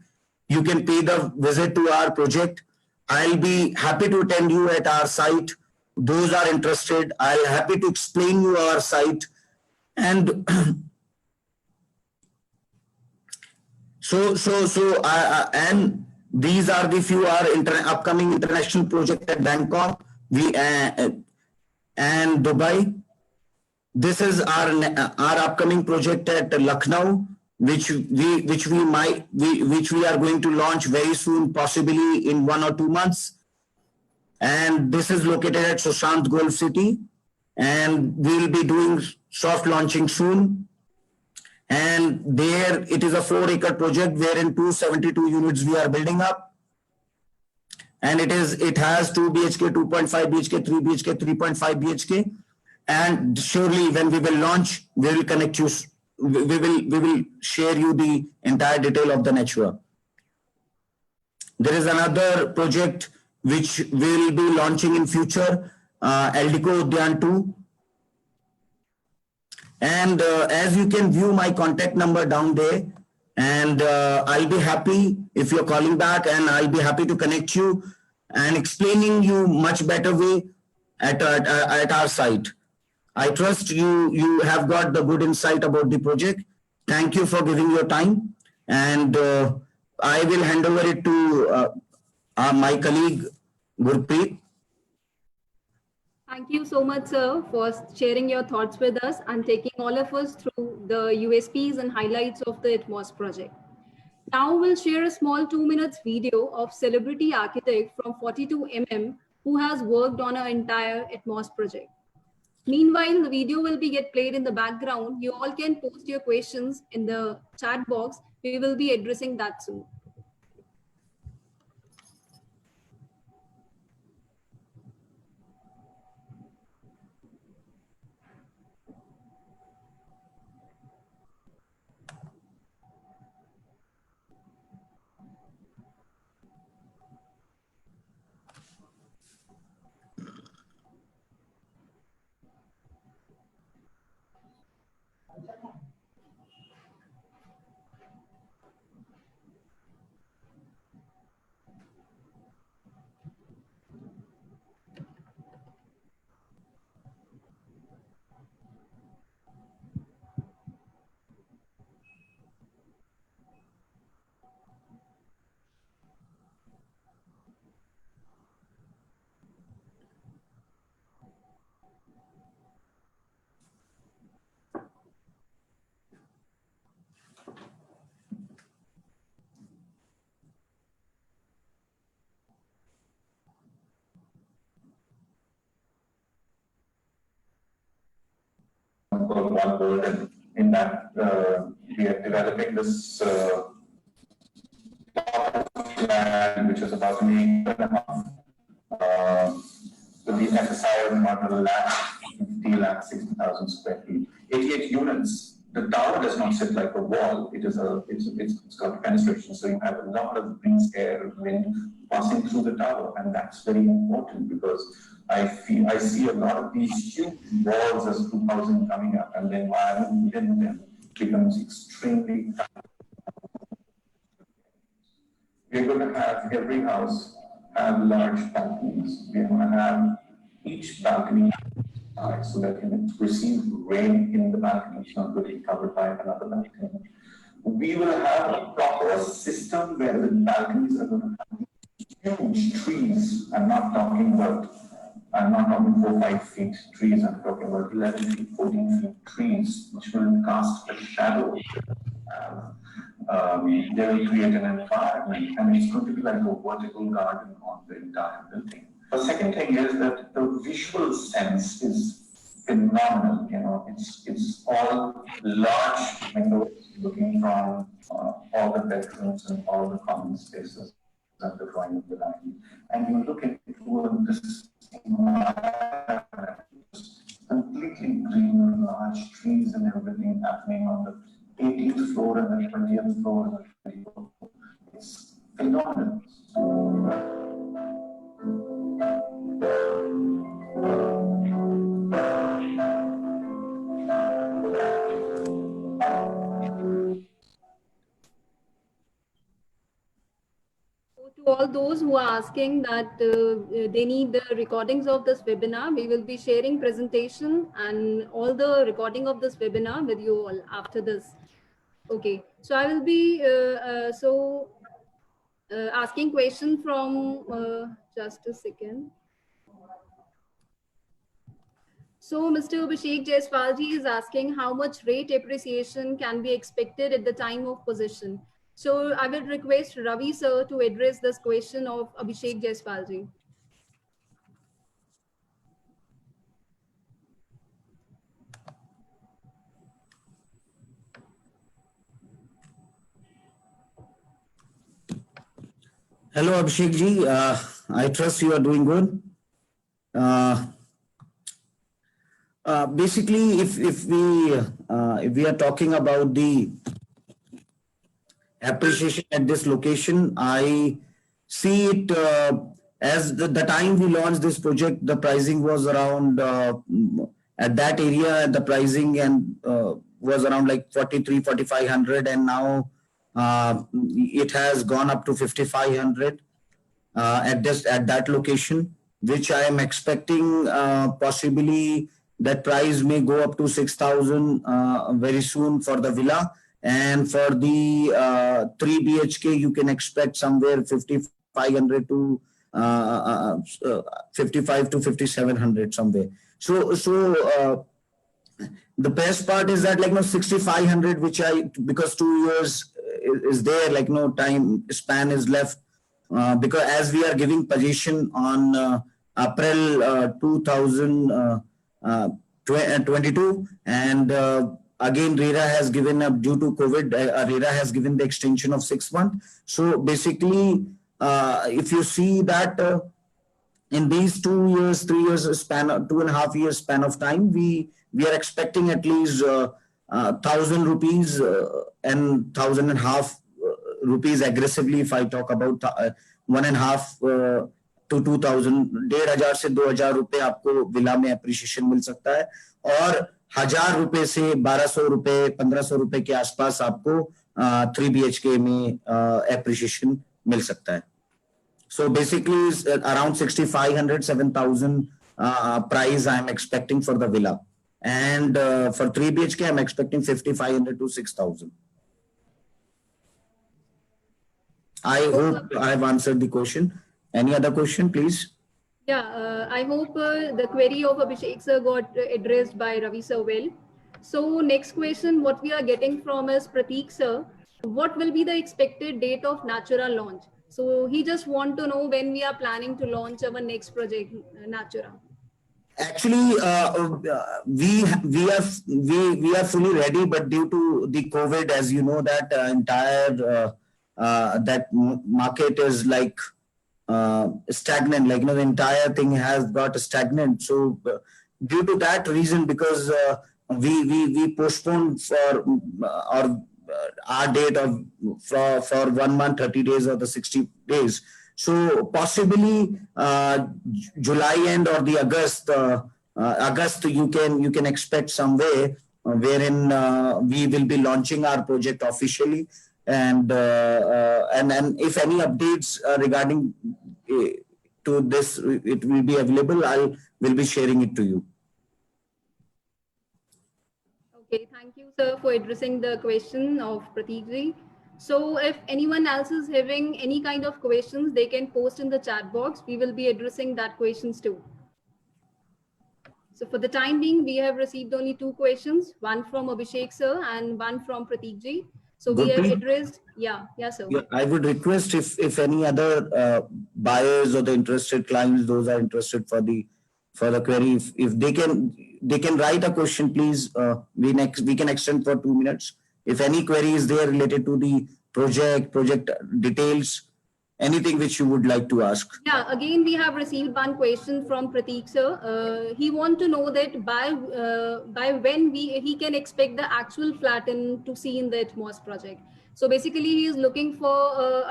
Speaker 2: You can pay the visit to our project. I'll be happy to attend you at our site. Those are interested, I'll happy to explain you our site. And and these are the few our upcoming international project at Bangkok, and Dubai. This is our upcoming project at Lucknow, which we are going to launch very soon, possibly in 1 or 2 months. And this is located at Sushant Golf City, and we will be doing soft launching soon. And there it is a 4-acre project wherein 272 units we are building up. And it has 2 BHK, 2.5 BHK, 3 BHK, 3.5 BHK. And surely when we will launch, we will connect you. We will share you the entire detail of the network. There is another project which will be launching in future, Aldico Udyan 2. And as you can view my contact number down there, and I'll be happy if you're calling back, and I'll be happy to connect you and explaining you much better way at our site. I trust you have got the good insight about the project. Thank you for giving your time, and I will hand over it to my colleague Gurpreet.
Speaker 1: Thank you so much, sir, for sharing your thoughts with us and taking all of us through the USPs and highlights of the Atmos project. Now we'll share a small 2 minutes video of celebrity architect from 42mm who has worked on our entire Atmos project. Meanwhile, the video will get played in the background. You all can post your questions in the chat box. We will be addressing that soon.
Speaker 3: One world, and in that we are developing this land which is about an acre and a half. With the FSI of about 50,60,000 square feet, 88 units. The tower does not sit like a wall. It's got penetration, so you have a lot of breeze, air, wind passing through the tower, and that's very important because I see a lot of these huge walls as group housing coming up, and the environment within them becomes extremely tough. We're going to have every house have large balconies. We're going to have each balcony so that when it receives rain in the balcony, it's not going to be covered by another balcony. We will have a proper system where the balconies are going to have huge trees. I'm not talking 4 or 5 feet trees. I'm talking about 11 feet, 14 feet trees, which will cast a shadow. They will create an environment, and it's going to be like a vertical garden on the entire building. The second thing is that the visual sense is phenomenal. You know, it's all large windows looking from all the bedrooms and all the common spaces at the drawing of the line. And you look at this environment, completely green, large trees and everything happening on the 18th floor and the 20th floor. It's phenomenal.
Speaker 1: To all those who are asking that they need the recordings of this webinar, we will be sharing presentation and all the recording of this webinar with you all after this. Okay, so I will be asking question from just a second. So Mr. Abhishek Jaiswalji is asking how much rate appreciation can be expected at the time of possession. So I will request Ravi sir to address this question of Abhishek Jaiswalji.
Speaker 2: Hello, Abhishek ji. I trust you are doing good. Basically, if we are talking about the appreciation at this location, I see it as the time we launched this project, the pricing was around at that area, the pricing and was around like 4,500, and now it has gone up to 5,500 at that location, which I am expecting possibly that price may go up to 6,000 very soon for the villa. And for the 3 BHK, you can expect somewhere 5,500 to 55 to 5,700 somewhere. So the best part is that 6,500, which because 2 years is there, no time span is left, because as we are giving possession on April 2022, and again, RERA has given up due to COVID. RERA has given the extension of 6 months. So basically, if you see that in these 2 years, 3 years span, 2.5 years span of time, we are expecting at least 1,000 rupees and 1,500 rupees aggressively. If I talk about 1.5 to 2,000, 1,500 से 2,000 रुपए आपको villa में appreciation मिल सकता है, और 1,000 रुपए से 1,200 रुपए 1,500 रुपए के आसपास आपको 3 BHK में अप्रिशिएशन मिल सकता है. So basically around 6,500, 7,000 price I am expecting for the villa, and for 3 BHK I am expecting 5,500 to 6,000. I hope I have answered the question. Any other question, please?
Speaker 1: Yeah, I hope the query of Abhishek sir got addressed by Ravi sir well. So next question, what we are getting from is Prateek sir. What will be the expected date of Natura launch? So he just want to know when we are planning to launch our next project, Natura.
Speaker 2: Actually, we are fully ready, but due to the COVID, as you know, that entire that market is like stagnant, the entire thing has got stagnant. So due to that reason, because we postponed for our date of for 1 month, 30 days or the 60 days. So possibly July end or the August you can expect somewhere wherein we will be launching our project officially, and if any updates regarding to this, it will be available. Will be sharing it to you.
Speaker 1: Okay, thank you, sir, for addressing the question of Prateek ji. So if anyone else is having any kind of questions, they can post in the chat box. We will be addressing that questions too. So for the time being, we have received only 2 questions, one from Abhishek sir and one from Prateek ji. So we have addressed, yeah, sir.
Speaker 2: Yeah, I would request if any other buyers or the interested clients, those are interested for the query, if they can write a question, please. We can extend for 2 minutes. If any query is there related to the project details, anything which you would like to ask.
Speaker 1: Yeah, again, we have received one question from Prateek sir. He want to know that by when he can expect the actual flat to see in the Atmos project. So basically, he is looking for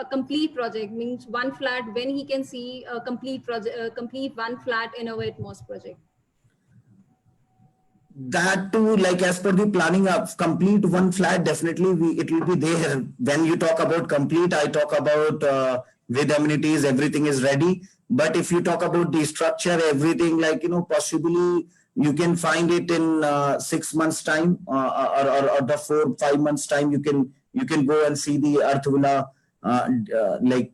Speaker 1: a complete project, means one flat, when he can see a complete project, complete one flat in our Atmos project.
Speaker 2: That too, like as per the planning of complete one flat, definitely it will be there. When you talk about complete, I talk about with amenities, everything is ready. But if you talk about the structure, everything, like, possibly you can find it in 6 months time or the 4-5 months time. You can go and see the Earth Villa, like,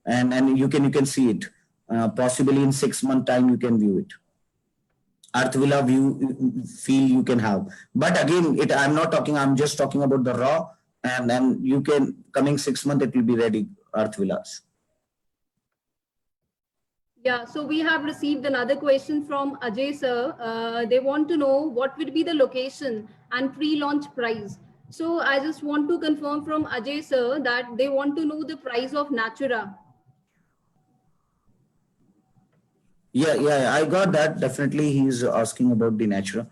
Speaker 2: and you can see it. Possibly in 6 month time you can view it. Earth Villa view feel you can have. But again, I'm just talking about the raw, and you can, coming 6 months it will be ready, Earth Villas.
Speaker 1: Yeah, so we have received another question from Ajay sir. They want to know what would be the location and pre-launch price. So I just want to confirm from Ajay sir that they want to know the price of Natura.
Speaker 2: Yeah, I got that. Definitely, he's asking about the Natura.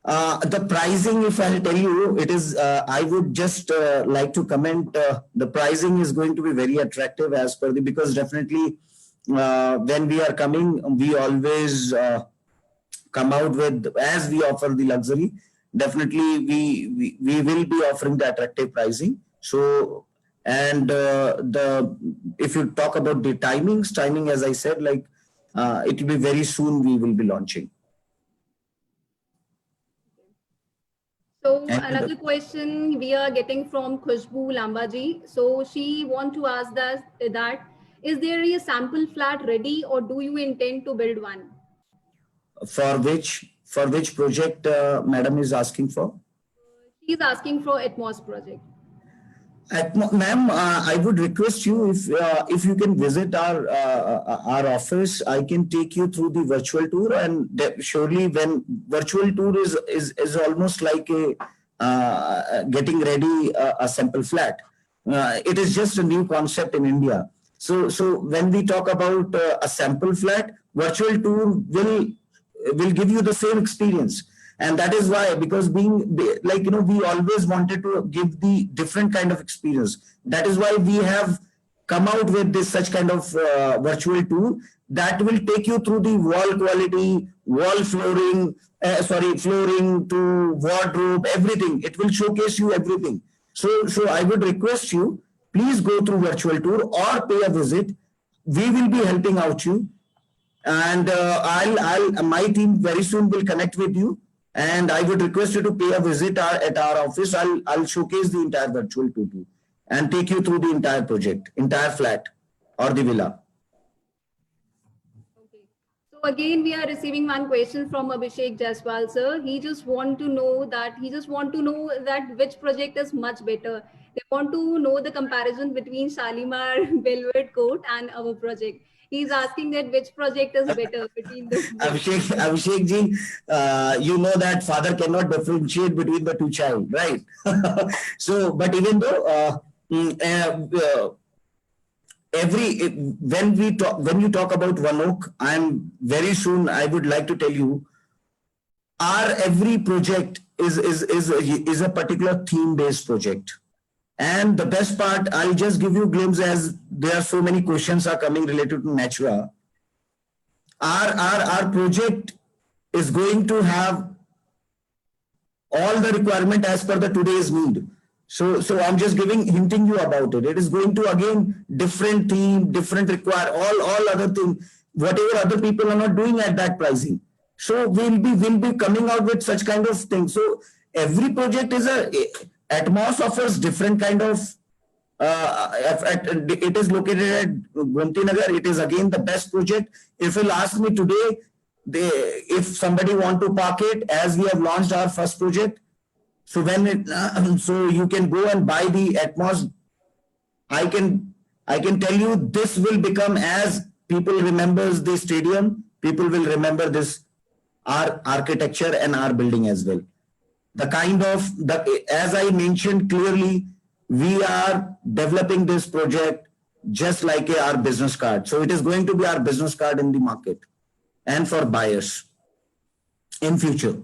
Speaker 2: The pricing, if I'll tell you, it is, I would just like to comment, the pricing is going to be very attractive as per because definitely when we are coming, we always come out with, as we offer the luxury, definitely we will be offering the attractive pricing. So, and if you talk about the timing, as I said, like, it will be very soon we will be launching.
Speaker 1: So another question we are getting from Khushbu Lambaji. So she want to ask that is there a sample flat ready, or do you intend to build one?
Speaker 2: For which project madam is asking for?
Speaker 1: She is asking for Atmos project.
Speaker 2: Ma'am, I would request you, if you can visit our office, I can take you through the virtual tour, and surely when virtual tour is almost like a getting ready a sample flat. It is just a new concept in India. So when we talk about a sample flat, virtual tour will give you the same experience. And that is why, because being like, we always wanted to give the different kind of experience. That is why we have come out with this such kind of virtual tour that will take you through the wall quality, flooring to wardrobe, everything. It will showcase you everything. So I would request you, please go through virtual tour or pay a visit. We will be helping out you. And my team very soon will connect with you. And I would request you to pay a visit at our office. I'll showcase the entire virtual tour and take you through the entire project, entire flat or the villa.
Speaker 1: Okay. So again, we are receiving one question from Abhishek Jaiswal sir. He just want to know that which project is much better. They want to know the comparison between Shalimar Belvedere Court and our project. He's asking that which project is better between the
Speaker 2: Abhishek ji, you know that father cannot differentiate between the two child, right? So, but even though when you talk about One Oak, I would like to tell you, our every project is a particular theme based project. And the best part, I'll just give you a glimpse, as there are so many questions are coming related to Natura. Our project is going to have all the requirement as per the today's need. So I'm just hinting you about it. It is going to, again, different theme, different require, all other things, whatever other people are not doing at that pricing. So we'll be coming out with such kind of things. So every project is Atmos offers different kind of, it is located at Gomti Nagar. It is again the best project. If you'll ask me today, if somebody want to park it, as we have launched our first project, so so you can go and buy the Atmos. I can tell you, this will become, as people remembers the stadium, people will remember this, our architecture and our building as well. As I mentioned clearly, we are developing this project just like our business card. So it is going to be our business card in the market and for buyers in future.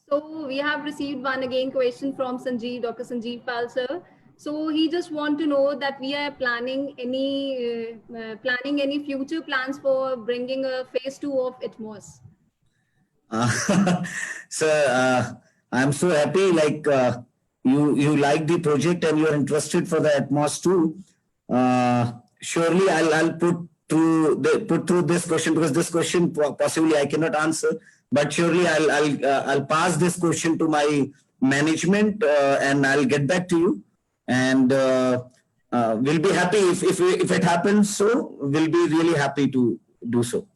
Speaker 1: So we have received one again question from Sanjeev, Dr. Sanjeev Pal sir. So he just want to know that we are planning any future plans for bringing a phase 2 of Atmos.
Speaker 2: So I'm so happy, like you like the project and you're interested for the Atmos too. Surely I'll put through this question, because this question possibly I cannot answer, but surely I'll pass this question to my management and I'll get back to you, and we'll be happy if it happens. So we'll be really happy to do so.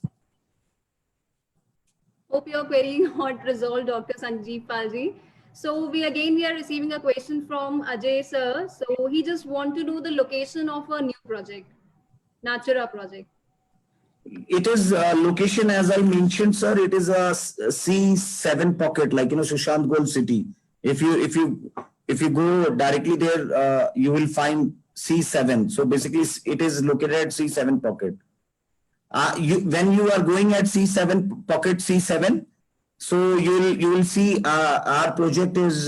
Speaker 1: Hope your query got resolved, Dr. Sanjeev Palji. So we are receiving a question from Ajay sir. So he just want to know the location of a new project, Natura project.
Speaker 2: It is location, as I mentioned, sir. It is a C7 pocket, like Sushant Gold City. If you go directly there, you will find C7. So basically, it is located at C7 pocket. When you are going at C7 pocket C7, so you will see our project is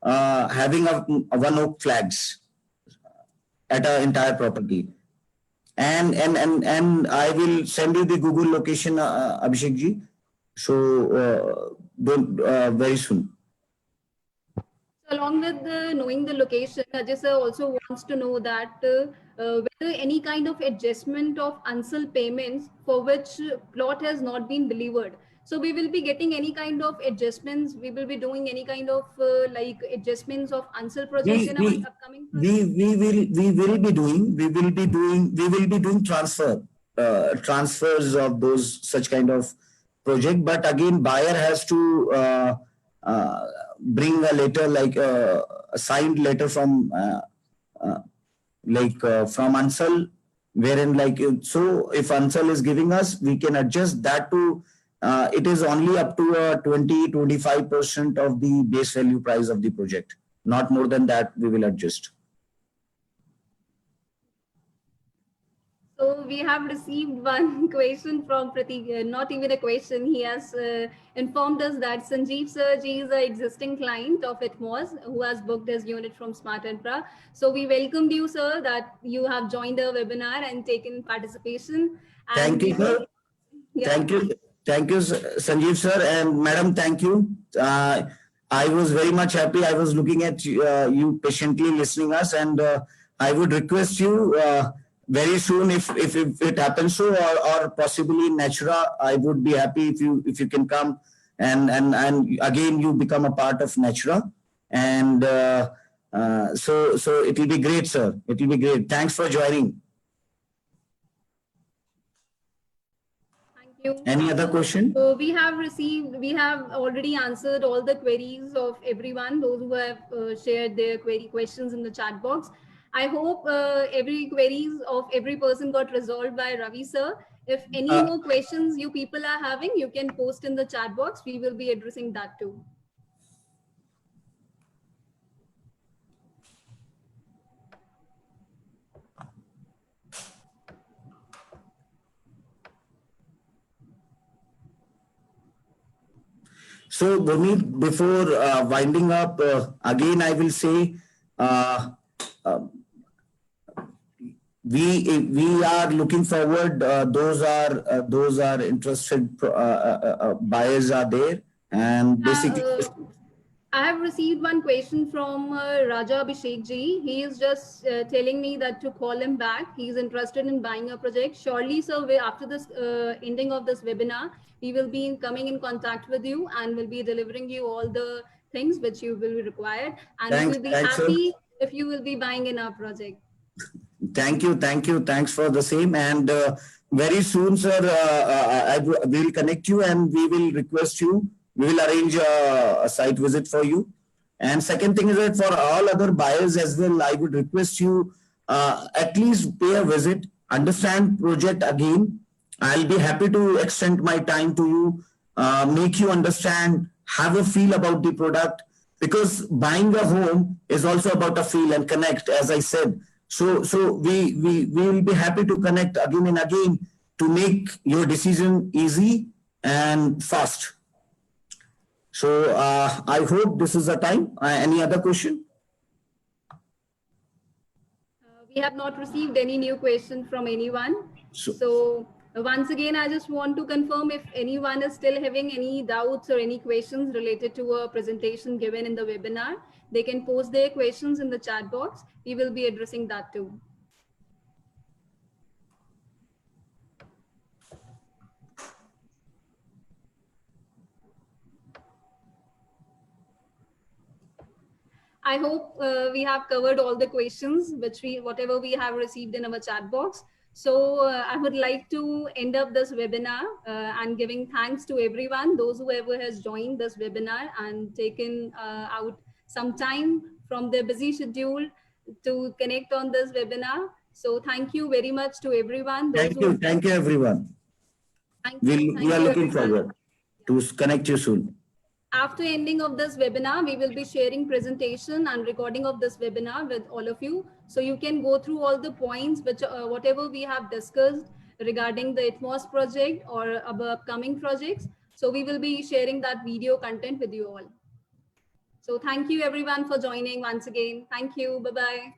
Speaker 2: having a one oak flags at our entire property, and I will send you the Google location, Abhishek ji. So very soon.
Speaker 1: So along with knowing the location, Ajay sir also wants to know that whether any kind of adjustment of unsold payments for which plot has not been delivered. So we will be getting any kind of adjustments. We will be doing any kind of like adjustments of unsold projects in our upcoming project.
Speaker 2: We will be doing transfers of those such kind of project. But again, buyer has to bring a letter, like a signed letter from from Ansal, wherein so if Ansal is giving us, we can adjust that to it is only up to 20-25% of the base value price of the project. Not more than that, we will adjust.
Speaker 1: So we have received one question from Pratik, not even a question. He has informed us that Sanjeev sir ji is an existing client of Atmos who has booked his unit from Smart Infra. So we welcomed you, sir, that you have joined the webinar and taken participation. And
Speaker 2: thank you, sir. Yeah. Thank you, Sanjeev sir, and madam. Thank you. I was very much happy. I was looking at you patiently listening us, and I would request you. Very soon, if it happens so, or possibly in Natura, I would be happy if you can come and again you become a part of Natura, and so it will be great, sir. It will be great. Thanks for joining.
Speaker 1: Thank you.
Speaker 2: Any other question?
Speaker 1: So we have already answered all the queries of everyone, those who have shared their questions in the chat box. I hope every queries of every person got resolved by Ravi sir. If any more questions you people are having, you can post in the chat box. We will be addressing that too.
Speaker 2: So, Gurmeet, before winding up, again, I will say, we are looking forward. Those are interested buyers are there, and basically.
Speaker 1: I have received one question from Raja Abhishek ji. He is just telling me that to call him back. He is interested in buying a project. Surely, sir, after this ending of this webinar, we will be coming in contact with you and will be delivering you all the things which you will be required. And we will be happy if you will be buying in our project.
Speaker 2: Thank you. Thanks for the same. And very soon, sir, we will connect you and we will request you. We will arrange a site visit for you. And second thing is that for all other buyers as well, I would request you at least pay a visit, understand project again. I'll be happy to extend my time to you, make you understand, have a feel about the product, because buying a home is also about a feel and connect. As I said, So we will be happy to connect again and again to make your decision easy and fast. So I hope this is the time. Any other question?
Speaker 1: We have not received any new question from anyone. So once again, I just want to confirm if anyone is still having any doubts or any questions related to a presentation given in the webinar, they can post their questions in the chat box. We will be addressing that too. I hope we have covered all the questions, whatever we have received in our chat box. So I would like to end up this webinar and giving thanks to everyone, those whoever has joined this webinar and taken out some time from their busy schedule to connect on this webinar. So thank you very much to everyone.
Speaker 2: Thank you everyone. We are looking forward to connect you soon.
Speaker 1: After ending of this webinar, we will be sharing presentation and recording of this webinar with all of you. So you can go through all the points, which whatever we have discussed regarding the ITMOS project or upcoming projects. So we will be sharing that video content with you all. So thank you everyone for joining once again. Thank you. Bye-bye.